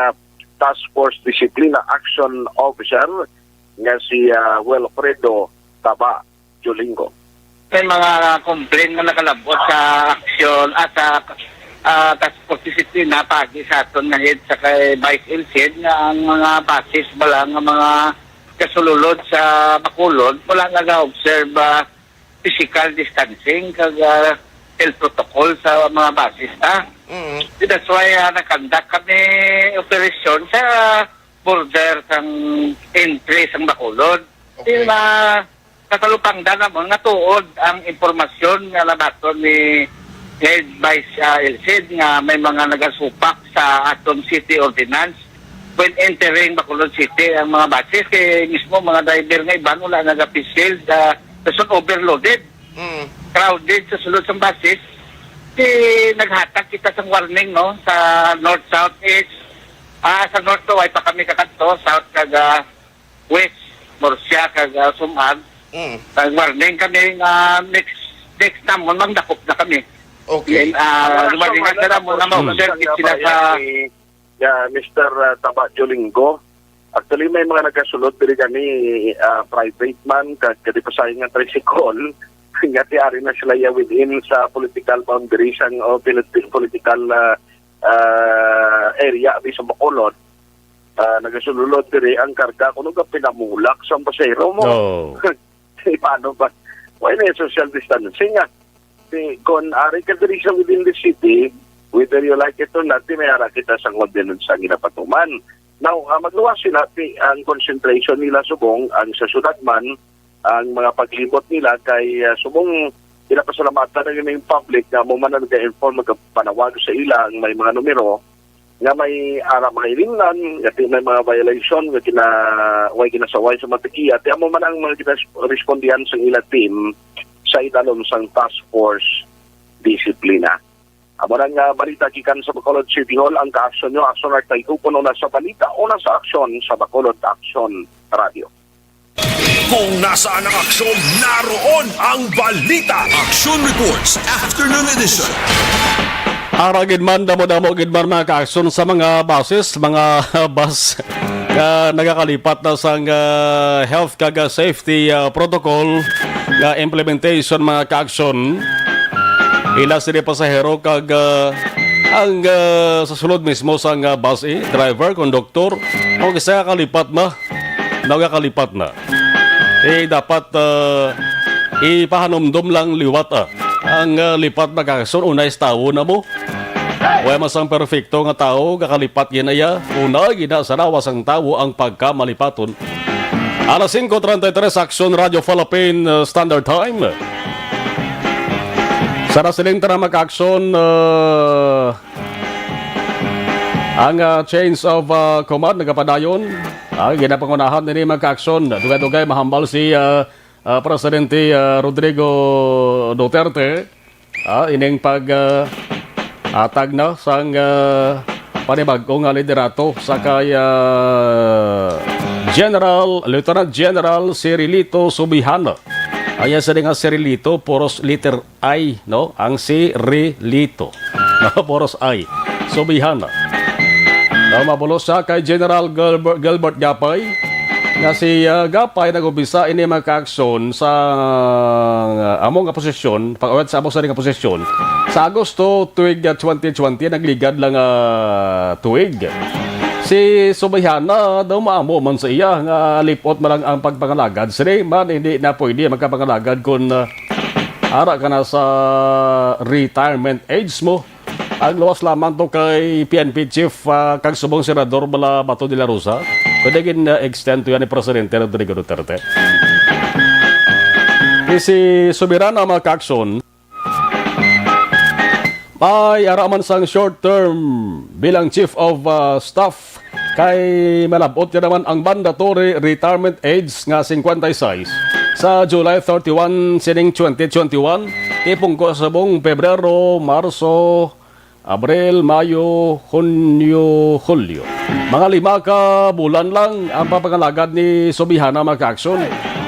Task Force Disciplina Action Officer nga si Wilfredo Taba Jolingo. May mga complaint na nakalabot sa aksyon sa Task Force Disciplina pagi sa aton nga head sa kay Vice LCD nga ang mga basis bala nga mga kasululod sa Bacolod wala nag-observe physical distancing kag health protocol sa mga basis That's why nakandak kami operasyon sa border sang entry sang Bacolod. Okay. Katalupangdan naman nga tuod ang impormasyon nga nabaton ni Head Vice LCD nga may mga nagasupak sa aton city ordinance when entering Bacolod City ang mga basis kay mismo mga driver nga iban wala nag-appeal sa overloaded. Crowded sa sulod sang basis. Naghatag kita sa warning no sa north south east sa north to ay pa kami kakadto south kag west Murcia kag Sumag nag-warning kami next namon magdakop na kami. Okay. Warning na namon na ma-observe sila sa Mr. Taba Jolingo. Actually may mga nagasulod diri kami private man kadi pasayang nga tricycle nga tiari na sila within sa political boundaries ang political area di sa Bacolod. Nagasulod diri ang karga kuno ka pinamulak sa pasahero mo. Paano ba? Why na social distancing nga? Kung ari ka diri sa within the city, whether you like it or not, may ara kita sa ordinance sa ginapatuman. Now, magluwas sila ang concentration nila subong ang sa syudad man ang mga paglibot nila kay subong pinapasalamatan na yung public na mo man nag-inform magpanawag sa ila ang may mga numero nga may ara mga ilimnan nga may mga violation nga way kinasaway sa matikiya at mo man ang mga respondihan sa ila team sa idalom sang Task Force Disiplina. Amo nga balita gikan sa Bacolod City Hall ang ka-aksyon nyo aksyon at tayo na sa balita o na sa aksyon sa Bacolod Action Radio. Kung nasaan ang aksyon, naroon ang balita. Action Reports Afternoon Edition. Aragid man damo gid man mga ka-aksyon sa mga buses, mga bus na nagakalipat na sang health kag safety protocol nga implementation mga ka-aksyon. Ila sila pasahero kag ang sa sulod mismo sang bus driver, konduktor, o isa kalipat na. Nagakalipat na. Dapat ipahanumdum lang liwat ang lipat na kakson unay tao na mo. Wala masang perfecto nga tao kakalipat ginaya una gina sa lawas ang tao ang pagkamalipaton. Alas 5:33 Action Radio Philippine Standard Time. Sa nasiling tara mag-action ang change of command nagapadayon. Ginapangunahan nini magka-aksyon. Dugay-dugay mahambal si Presidente Rodrigo Duterte. Ining atag na sang panibagong liderato sa kay Lieutenant General Cirilito Subihana. Ayan sa nga Cirilito, poros letter I, no? Ang Cirilito. Poros I. Subihana. Mabulos siya kay General Gilbert Gapay nga si Gapay nag-ubisa ini magka-aksyon sa among posisyon, pag-awat sa among sa nga posisyon sa Agosto tuig 2020 nagligad lang tuig. Si Subihana daw maamo man sa iya nga lipot man lang ang pagpangalagad. Sini man hindi na pwede magkapangalagad kung ara ka na sa retirement age mo. Ang luwas lamang to kay PNP Chief kag subong senador bala Bato de la Rosa. Pwede extend to yan ni Presidente Rodrigo Duterte. Si Subirana mga ka-aksyon may araman sang short term bilang Chief of Staff kay malabot niya naman ang mandatory retirement age nga 56 sa July 31 sining 2021 tipong ko sa buong Pebrero, Marso, Abril, Mayo, Hunyo, Hulyo. Mga 5 ka bulan lang ang papangalagad ni Subihana magka-aksyon.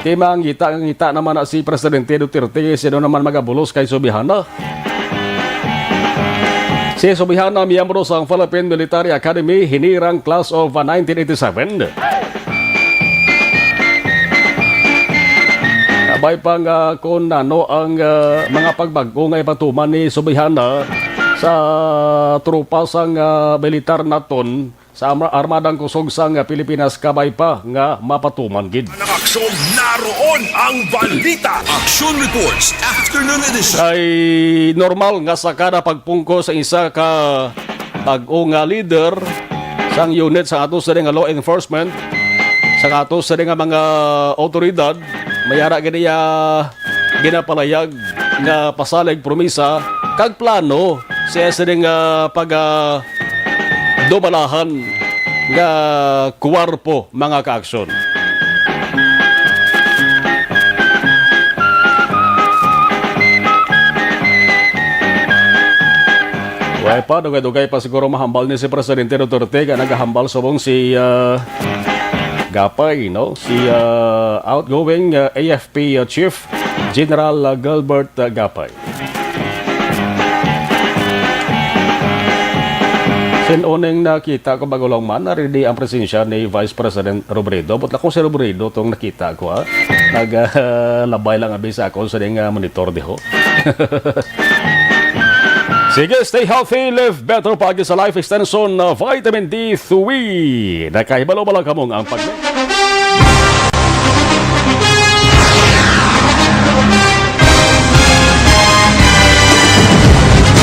Kaya ngita naman na si Presidente Duterte, sino naman magabulos kay Subihana. Si Subihana, miyembro sa Philippine Military Academy, hinirang class of 1987. Kabay pang kung ano ang mga pagbago nga ipatuman ni Subihana sa trupa sang militar naton sa Armadang Kusog sang Pilipinas, kabay pa nga mapatuman gid. Ng aksyon, naroon ang balita. Action Reports Afternoon Edition. Ay normal nga sa kada pagpungko sa isa ka bag-o nga leader sang unit sa ato sa nga law enforcement, sa ato sa nga mga otoridad, mayara ganiya ginapalayag nga pasalig promisa kag plano sa nga pag dumalahan nga kuwarpo mga kaaksyon. Way pa, dugay-dugay pa siguro mahambal ni si Presidente Duterte ka nagahambal subong si Gapay, no? Si outgoing AFP Chief General Gilbert Gapay. Sinuneng nakita ko bago lang man, narindi ang presensya ni Vice President Robredo. But ako si Robredo itong nakita ko, ha? Naglabay lang abisa ako sa ding monitor di ho. Sige, stay healthy, live better pagi sa life extension na vitamin D3. Nakahibalo-balo kamong ang pag...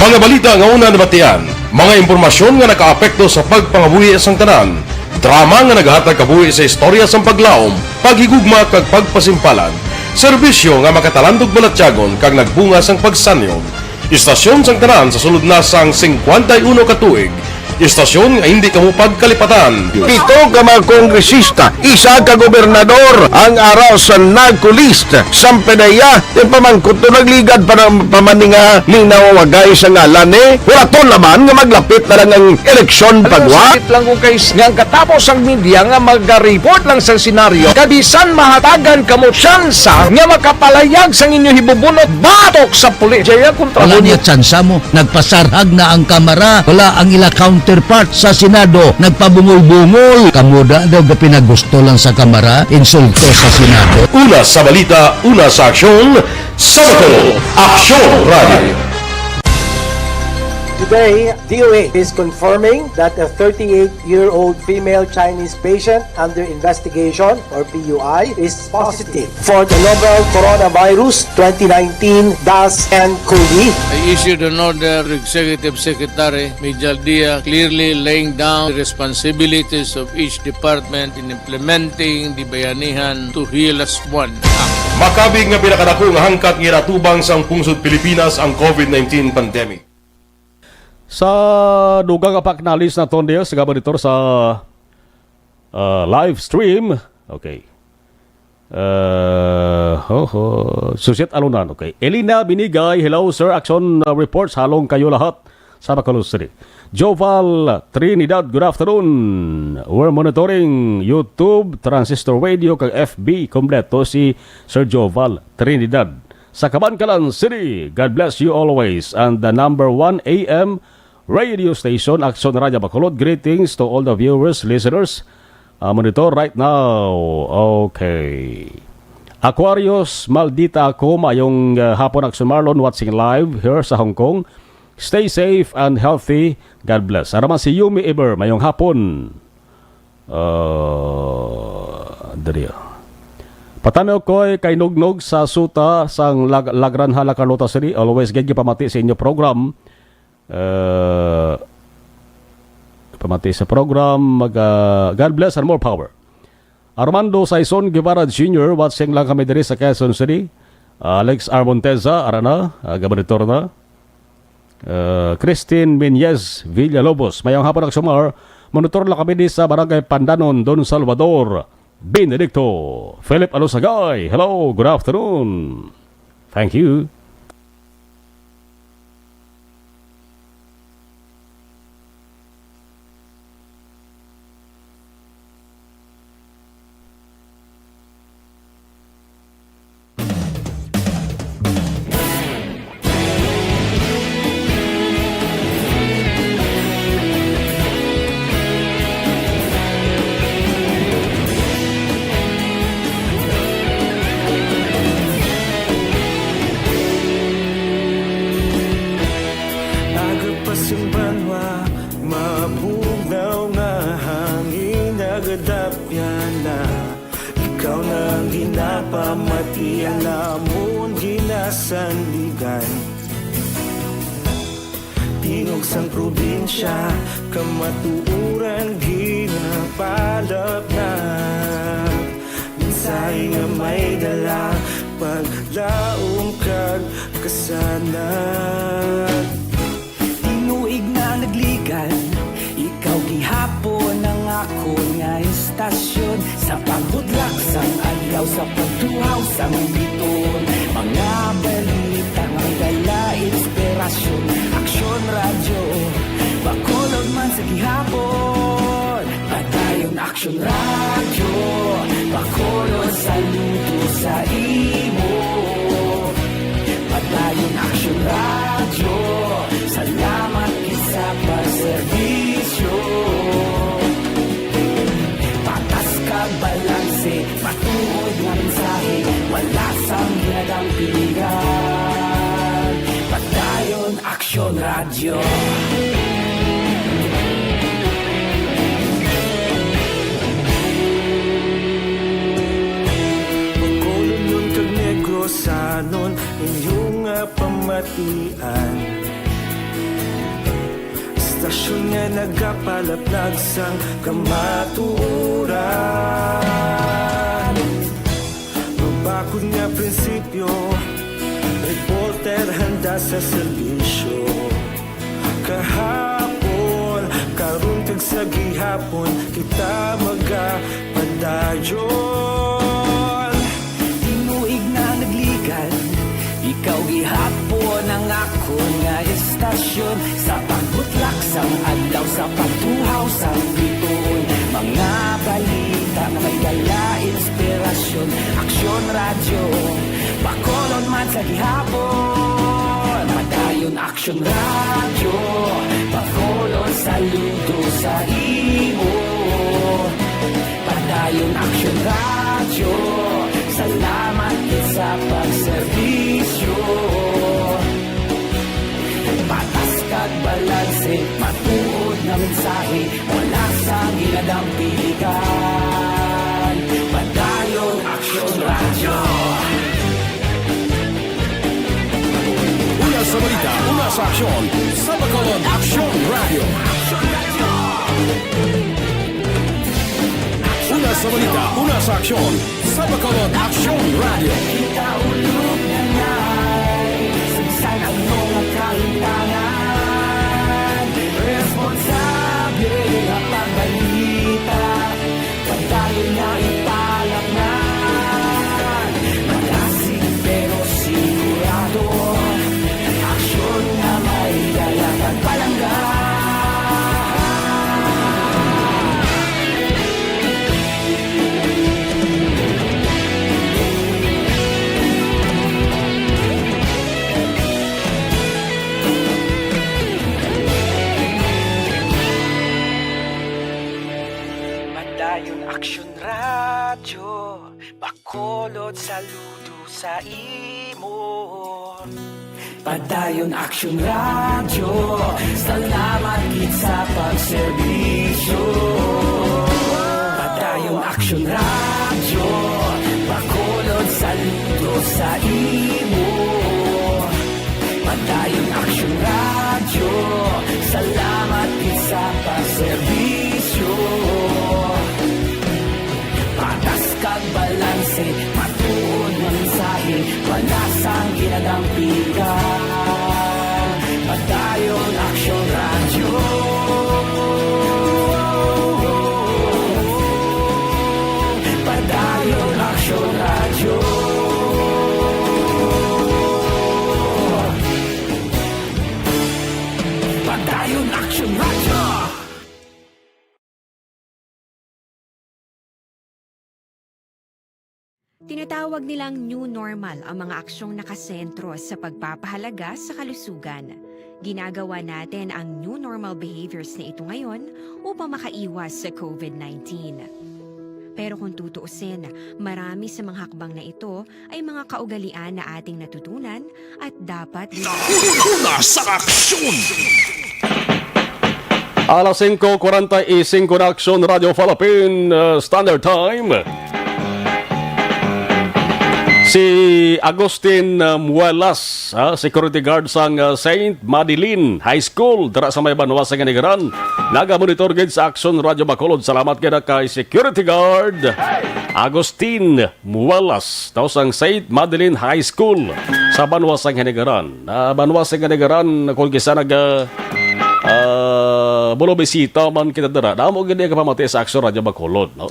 Mga balita nga una nabatian, mga impormasyon nga nakaapekto sa pagpangabuhi sang tanan, drama nga naghatag kabuhi sa istorya sang paglaom, paghigugma kag pagpasimpalan, serbisyo nga makatalandog balatyagon kag nagbunga sang pagsanyog, istasyon sang tanan sa sulod na sang 51 katuig, istasyon nga hindi kamupag kalipatan. Pito ka mga kongresista, isa ka gobernador ang araw sa nagkulist sa PDEA, yung pamangkot to nagligad para pamaninga linaw wagay sa ngalan wala to naman nga maglapit na lang ang eleksyon pagwa. Sakit lang kung kays nga katapos ang media nga mag-report lang sa senaryo, kabisan mahatagan kamo tsansa nga makapalayag sa inyo hibubunot batok sa pulis. Jaya kontra Wala niya tsansa mo, nagpasarhag na ang kamara, wala ang ila counterpart sa Senado, nagpabungol-bungol. Kamuda daw ga pinagusto lang sa kamara, insulto sa Senado. Una sa balita, una sa aksyon, Sabado, Aksyon Radio. Today, DOA is confirming that a 38-year-old female Chinese patient under investigation, or PUI, is positive for the novel coronavirus 2019 DAS-CoV. I issued an order to Executive Secretary Mijal Dia clearly laying down the responsibilities of each department in implementing the Bayanihan to Heal as One Act. Makabig nga pinakadako nga hangkat nga iratubang sang pungsod Pilipinas ang COVID-19 pandemic. Sa dugang apaknalis na tondiyo sa gabanitor sa live stream. Okay. Susit alunan. Okay. Elina Binigay, hello sir, Action Reports, halong kayo lahat sa Bacolod City. Joval Trinidad, good afternoon. We're monitoring YouTube, Transistor Radio, kag FB, kompleto si Sir Joval Trinidad. Sa Cabancalan City, God bless you always. And the number 1 AM radio station, Action Radio Bacolod. Greetings to all the viewers, listeners. Monitor right now. Okay. Aquarius, maldita ako. Mayong hapon, Action Marlon, watching live here sa Hong Kong. Stay safe and healthy. God bless. Araman si Yumi Eber, mayong hapon. Dariya. Patanaw ko kay Nugnog sa suta sang Lagran Hala Carlota City. Always get pamati sa inyo program. Pamati sa program. God bless and more power. Armando Saison Guevara Jr. watching lang kami diri sa Quezon City. Alex Armonteza, arana, gabanitor na. Christine Minyez Villalobos, mayang hapon ng sumar. Monitor lang kami di sa Barangay Pandanon, Don Salvador, Benedicto. Philip Alusagay, hello, good afternoon. Thank you. Di alamon ginasanligan Tingog sang probinsya Kamatuuran ginapalap na Minsay nga may dala Paglaom kag kasanat Tinuig na nagligan Ikaw gihapon ang ako nga istasyon Sa pagbudlak sang adlaw Sa pagtuhaw sang biton Mga balita nga dala inspirasyon Aksyon radyo Bacolod man sa gihapon Padayon aksyon radyo Bacolod saludo sa imo Padayon aksyon radyo Salamat isa pa serbisyo Patas kag balanse Patuod nga mensahe Wala sang ginadang pilihan Padayon aksyon radyo Sanon inyong pamatian Stasyon nga nagapalaplag sang kamatuuran Mabakod nga prinsipyo Reporter handa sa serbisyo Kahapon, karun kag sa gihapon Kita magapadayon Ikaw gihapon ang ako nga istasyon Sa pagbutlak sang adlaw Sa pagtuhaw sang biton Mga balita na may dala inspirasyon Aksyon radyo Bacolod man sa gihapon Padayon aksyon radyo Bacolod saludo sa imo Padayon aksyon radyo Salamat sa pagserbisyo Patas kag balanse Matuod na mensahe Wala sang ginadang pilihan Padayon aksyon radyo Una sa balita, una sa aksyon Sa Bacolod Aksyon Radio Una sa balita, una sa aksyon Sa Bacolod Aksyon Radio Kita ulog na ngay Sagsan ang mga kalintangan Responsable na pagbalita Pagdayon na ipalak na Malasig pero sigurado Aksyon na may dalagan palanggan Aksyon radyo, Bacolod saludo sa imo. Padayon aksyon radyo, salamat gid sa pagserbisyo. Padayon aksyon radyo, Bacolod saludo sa imo. Padayon aksyon radyo, salamat gid sa pagserbisyo. Patas kag balanse, matuod ng mensahe, wala sang ginadang pilihan. Padayon aksyon radyo. Padayon aksyon radyo. Padayon aksyon radyo. Tinatawag nilang new normal ang mga aksyong nakasentro sa pagpapahalaga sa kalusugan. Ginagawa natin ang new normal behaviors na ito ngayon upang makaiwas sa COVID-19. Pero kung tutuusin, marami sa mga hakbang na ito ay mga kaugalian na ating natutunan at dapat... Una sa aksyon! Alas 5:45 na Aksyon Radio Philippine Standard Time. Si Agustin Muelas, security guard sang St. Madeline High School, dara sa may Banwa sa Ganigaran. Naga-monitor gid sa Action Radio Bacolod. Salamat gid kay security guard Agustin Muelas, daw sang St. Madeline High School sa Banwa sa Ganigaran. Banwa sa Ganigaran, kung kisa bulo bisita man kita dara. Damo gid ka pamati sa Action Radio Bacolod, no?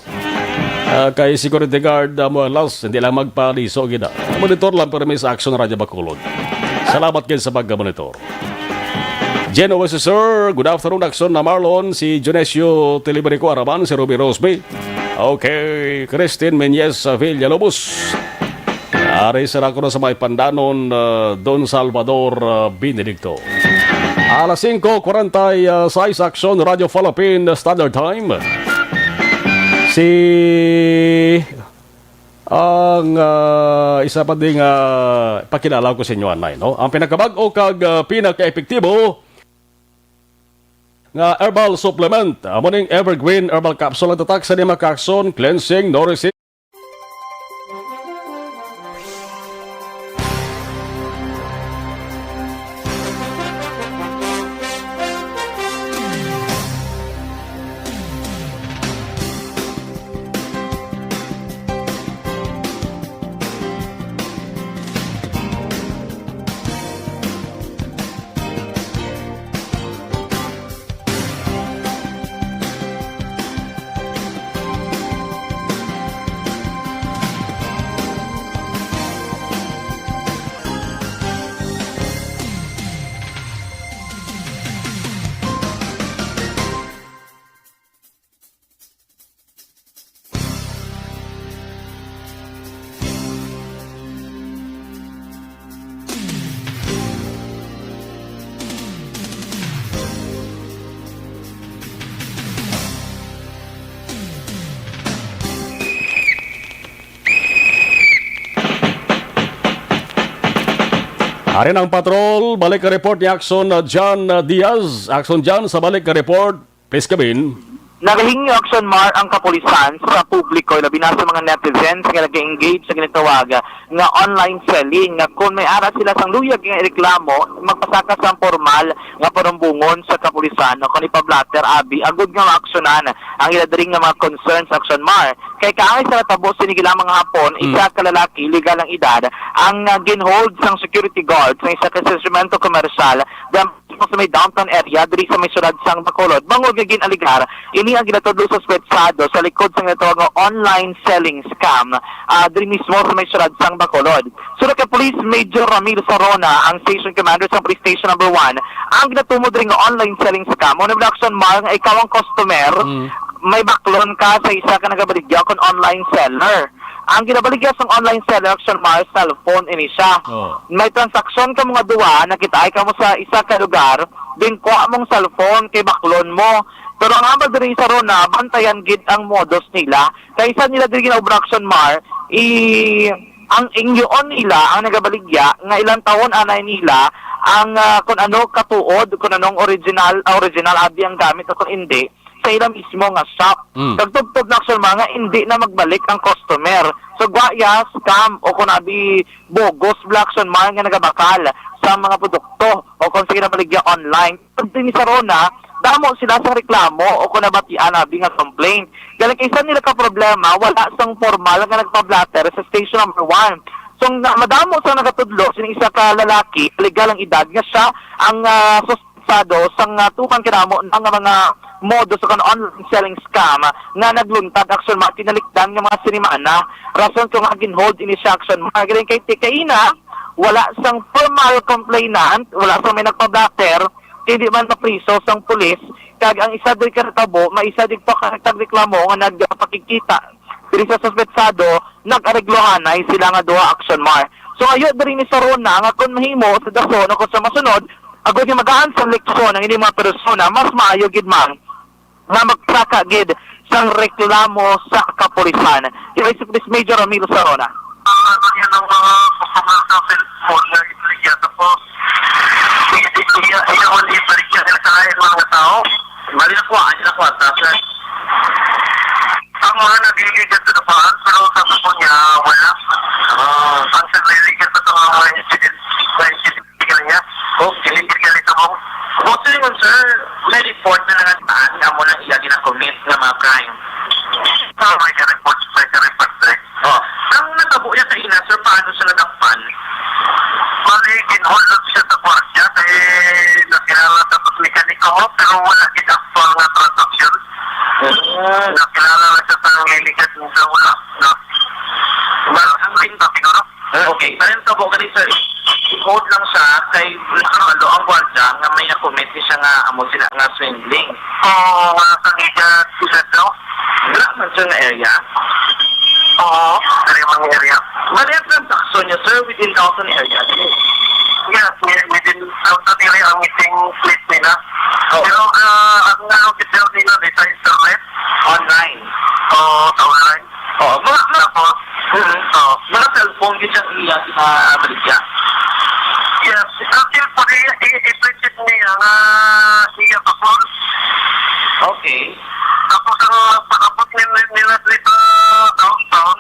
Kay security guard Muelas, hindi lang magpaliso gina. Monitor lang pero may sa Action Radio Bacolod. Salamat gid sa pagka-monitor. Genoese sir, good afternoon Action na Marlon, si Jonesio Tiliberico Araban, si Ruby Rosby. Okay, Christine Menyes Villalobos. Ari sira ko na sa may Pandanon, Don Salvador Benedicto. Alas 5:46 Action Radio Philippine Standard Time. Si ang isa pa ding pakilala ko sa inyo anay, no? Ang pinakabag-o kag pinaka-epektibo nga herbal supplement, amoning Evergreen Herbal Capsule ang tatak sa lima kakson, cleansing, nourishing. Arin ang patrol, balik ka report ni Action John Diaz. Action John, sa balik ka report, please kabin. Nagahingi Action Mar ang kapulisan sa publiko, labi na sa mga netizens nga nag-engage sa ginitawag nga online selling. Kung may ara sila sang luyag nga reklamo, magpasaka sa formal nga parumbungon sa kapulisan. Kung ipablatter, abi, agud nga maaksyonan ang iladaring nga mga concerns Action Mar. Kay kaangay sa natabo sinigilang mga hapon, isa ka lalaki, legal ang edad, ang ginhold sang security guard sa isa ka instrumento komersyal sa may downtown area diri sa may syudad sang Bacolod. Bangod nga ginaligar, ini ang ginatudlo sa suspetsado sa likod sang ginatawag nga online selling scam diri mismo sa may syudad sang Bacolod. Sunod kay Police Major Ramiro Sarona, ang station commander sa Police Station number 1, ang ginatumod rin nga online selling scam. Una Action Mar nga ikaw ang customer, may baklon ka sa isa ka nagabaligya kon online seller. Ang ginabaligya sa online seller Action Mar, cellphone ini siya. May transaksyon ka mga duwa, nakita ay ka mo sa isa ka lugar, din kuha mong cellphone kay baklon mo. Pero ang ambal diri sa Rona, bantayan gid ang modus nila. Kaya isa nila diri ginaobra Action Mar, ang ingyoon nila, ang nagabaligya, nga ilang taon anay nila, ang kung ano katuod, kung anong original abi ang gamit o kung hindi, sa ilang mismo nga shop. Tagtugtog na Action Mar nga hindi na magbalik ang customer. So guaya, scam o kung abi bogus Action Mar nga nagabakal sa mga produkto o kung sige na maligya online. Pag din sa Rona, damo sila sa reklamo o kung nabatian abi nga complaint. Galing isa nila ka problema, wala sang formal nga nagpa-blatter sa station number 1. So madamo sa nagatudlo, sining isa ka lalaki, legal ang edad nga siya ang suspetsado sang tukang kinamo ng mga modus o online selling scam nga nagluntad Action Mar, tinalikdan nga mga sinimana. Rason kung ginhold ini siya Action Mar. Galing kay Tikaina, wala sang formal complainant, wala sang may nagpa-blatter, hindi man na-priso sang pulis, kag ang isa di karatabo, may isa di pa reklamo nga nagpakikita. Diri sa suspetsado, nag-areglohanay sila nga duha Action Mar. So ayo diri ni Sarona nga kung mahimo sa dason o kung sa masunod, agad yung magaan sa leksyon ang hindi mga persona, mas maayo gid man nga magsaka gid sang reklamo sa kapulisan. Yung si Police Major Ramiro Sarona. Yan ang mga customer sa cellphone na ibaligya. Tapos, iya ulit ibaligya nila sa lahat mga tao. Mali na kuha. Tapos, ang mga nabigay dyan sa napaan, pero sabi po niya, wala. ginhold lang siya sa kwartya kaya nakilala tapos mekaniko ko pero wala actual nga transaction. Nakilala lang siya sa ngilikat sa wala. Ang ring ba siguro? Okay, parang tabo ka sir. I-hold lang siya kay nakakalo ang gwardiya nga may na-commit siya nga amo sila nga swindling. Oo, sa ngigat sila daw. Wala man siya nga area. Oo, dari mga area. Bali ang transaction niya sir within 1,000 area. Yes, within 1,000 area ang meeting place nila. Pero ang official nila sa internet. Online. Oo, sa online. Oo, mga cellphone din siyang baligya. Yes, until po i-printed niya nga siya pakon. Okay. Tapos ang pakapot nila dito downtown,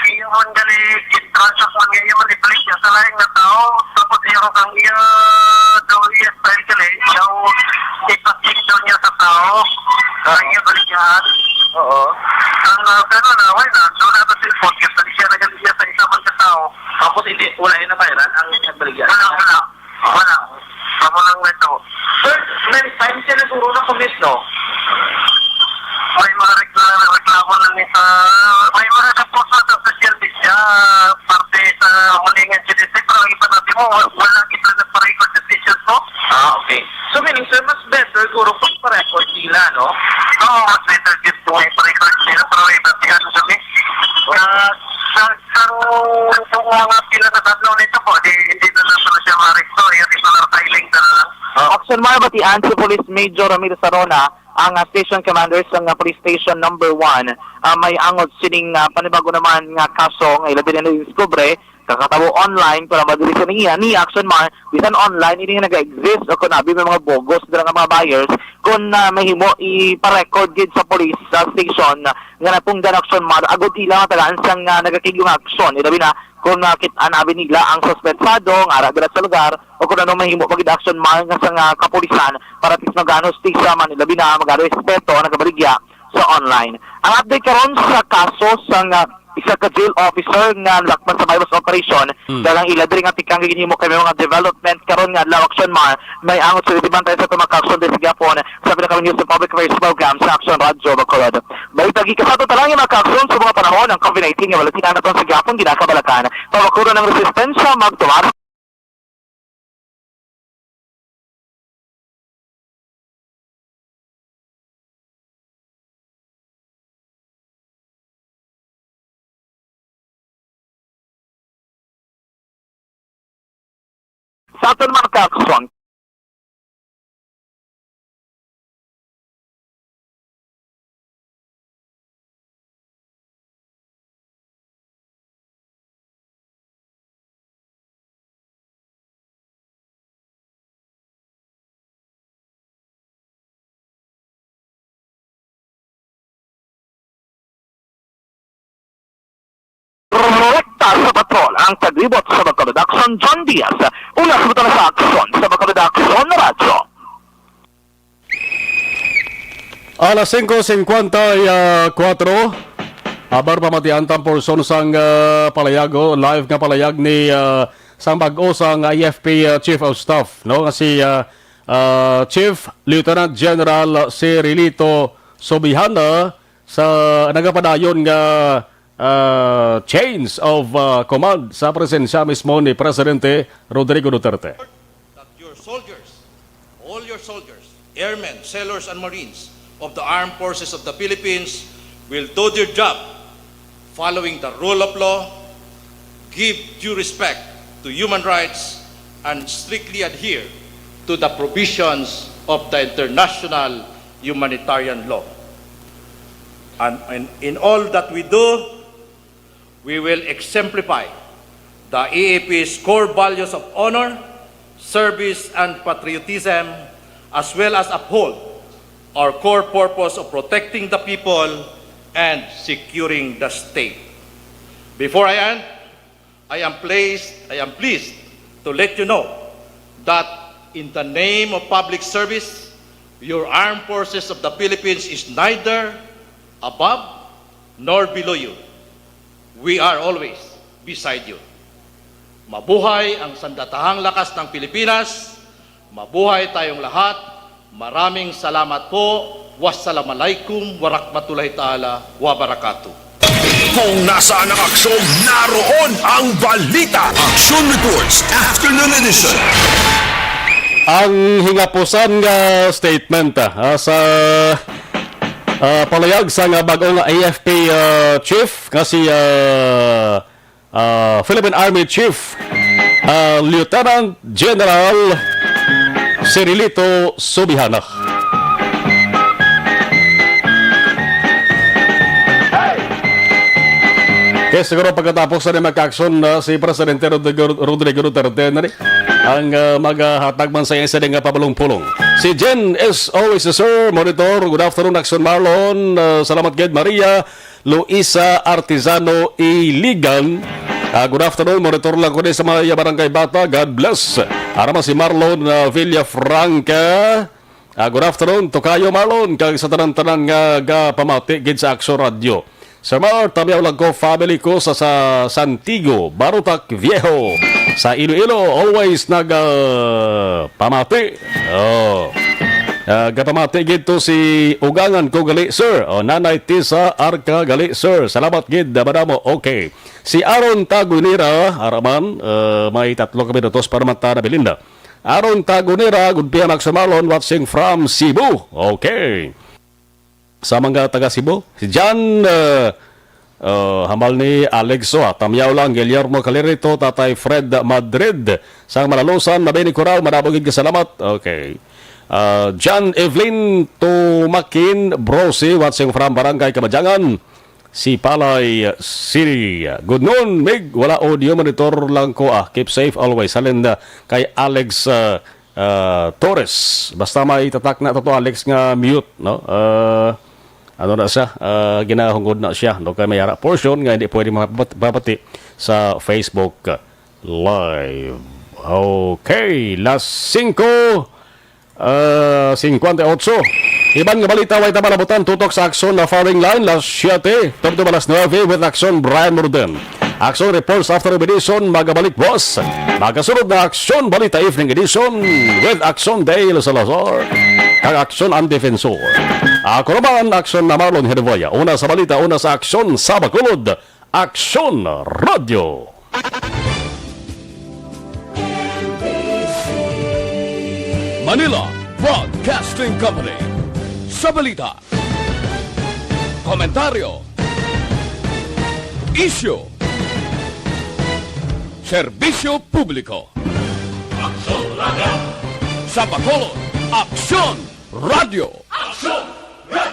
iyon gali transact man ngayon man i-play niya sa laing na tao. Tapos iyon kang iya daw iya style gali, yung ipasik daw niya sa tao. Ang iya baligyan. Oo. Pero wala na. So na ito cellphone, kasi siya nagali siya sa isa man sa tao. Tapos hindi, wala yun na bayaran ang baligya. Wala. Tama lang ito. Sir, many times siya nagturo na kumis, no? May mga reklamo lang sa... May mga kapos na sa social media, parte sa hulingan CDC, pero ang iba natin mo, wala kita nagpa-record decisions mo. Okay. So meaning, sir, mas better kung pa-record nila, no? Oo, mas better kung may pa-record nila, pero iba siya sabi. Sa mga pila na tatlo nito po, hindi na lang pala siya ma-record, yung iba na tiling na lang. Action Marbatian si Police Major Ramiro Sarona ang station commander sa police station number 1 may angod sining panibago naman nga kaso nga ilabi na discover kakatabo online para madali sa niya ni Action Mar bisan online ini nga nag-exist o kung abi may mga bogus dira nga mga buyers kung mahimo i-record gid sa police station nga napungdan Action Mar agud ila nga tagaan sang nagakigong action ilabi na kung nakit-anabi nila ang suspetsado nga ara sa lugar o kung ano mahimo pag-action man nga sa kapulisan para tis nagano stisya man ilabi na mag-respeto nagabaligya sa online. Ang update karon sa kaso sa isa ka jail officer nga lakman sa virus operation dalang iladri nga tikang ginhimo kay mga development karon nga adlaw Action Mar may angot sa ibantay sa tumaka-action din sa Gapon sa pinaka news sa public affairs program sa Action Radio Bacolod. Balita gikasato talang yung maka-action sa mga panahon ng COVID-19 nga wala tinanaton sa Gapon ginakabalakan pawakuro ng resistensya magtumar. Sa aton mga ka-action, sa patrol ang taglibot sa Bacolod Action John Diaz una sa sa aksyon sa Bacolod Action Radio. Alas 5:54 abar pamatian tam porson sang palayago live nga palayag ni sang bag-o sang IFP Chief of Staff no nga si Chief Lieutenant General Cirilito Sobihana sa nagapadayon nga change of command sa presensya mismo ni Presidente Rodrigo Duterte. That your soldiers, all your soldiers, airmen, sailors, and marines of the armed forces of the Philippines will do their job following the rule of law, give due respect to human rights, and strictly adhere to the provisions of the international humanitarian law. And in all that we do, we will exemplify the EAP's core values of honor, service, and patriotism, as well as uphold our core purpose of protecting the people and securing the state. Before I end, I am pleased to let you know that in the name of public service, your armed forces of the Philippines is neither above nor below you. We are always beside you. Mabuhay ang sandatahang lakas ng Pilipinas. Mabuhay tayong lahat. Maraming salamat po. Wassalamualaikum warahmatullahi ta'ala wabarakatuh. Kung nasaan ang aksyon, naroon ang balita. Action Reports Afternoon Edition. Ang hingapusan nga statement sa palayag sa nga bagong AFP chief nga si Philippine Army Chief Lieutenant General Cirilito Subihana. Kaya siguro pagkatapos na magka-aksyon si Presidente Rodrigo Duterte na rin ang maghatag man sa isa ng pabalong-pulong. Si Jen is always a sir, monitor. Good afternoon, Action Marlon. Salamat Ged Maria. Luisa Artizano Iligan. Good afternoon, monitor lang ko din sa mga barangay bata. God bless. Arama si Marlon Villafranca. Good afternoon, Tokayo Marlon. Kag sa tanan-tanan nga pamati gid sa Action Radio. Sir Mar, tamiyaw lang ko, family ko sa Santiago, Barutak Viejo. Sa Iloilo, always pamati. Gapamati gid to si Ugangan ko gali, sir. Nanay Tisa Arca gali, sir. Salamat gid, madamo. Okay. Si Aaron Tagunira, Araman, may 3 minutos para mata na Belinda. Aaron Tagunira, good pianak sa Marlon, watching from Cebu. Okay. Sa mga taga Cebu, si John hamal ni Alexo, tamyaw lang Guillermo Calirito, Tatay Fred Madrid, sang Malalusan, Mabini Coral, marabogid ka salamat. Okay. John Evelyn Tumakin Brosi, watching from Barangay Kamadyangan. Si Palay Siri, good noon, Mig, wala audio, monitor lang ko keep safe always. Halin kay Alex Torres, basta may tatak na to Alex nga mute, no? Ano na siya, ginahungod na siya, no? Kaya may hara portion nga hindi pwede mapapati sa Facebook Live. Okay, last 58. Iban nga balita, way tabalabutan, tutok sa aksyon na firing line, last 7, tumto balas 9 with aksyon Brian Morden. Aksyon reports after edition, magabalik boss. Magasunod na aksyon balita evening edition with aksyon Dale Salazar. Kag aksyon ang defensor. Ako naman, aksyon na Marlon Herboya. Una sa balita, una sa aksyon sa Bacolod. Aksyon Radio. Manila Broadcasting Company. Sa balita, komentaryo, isyu, serbisyo publiko. Aksyon Radio. Sa Bacolod, Aksyon Radio. Aksyon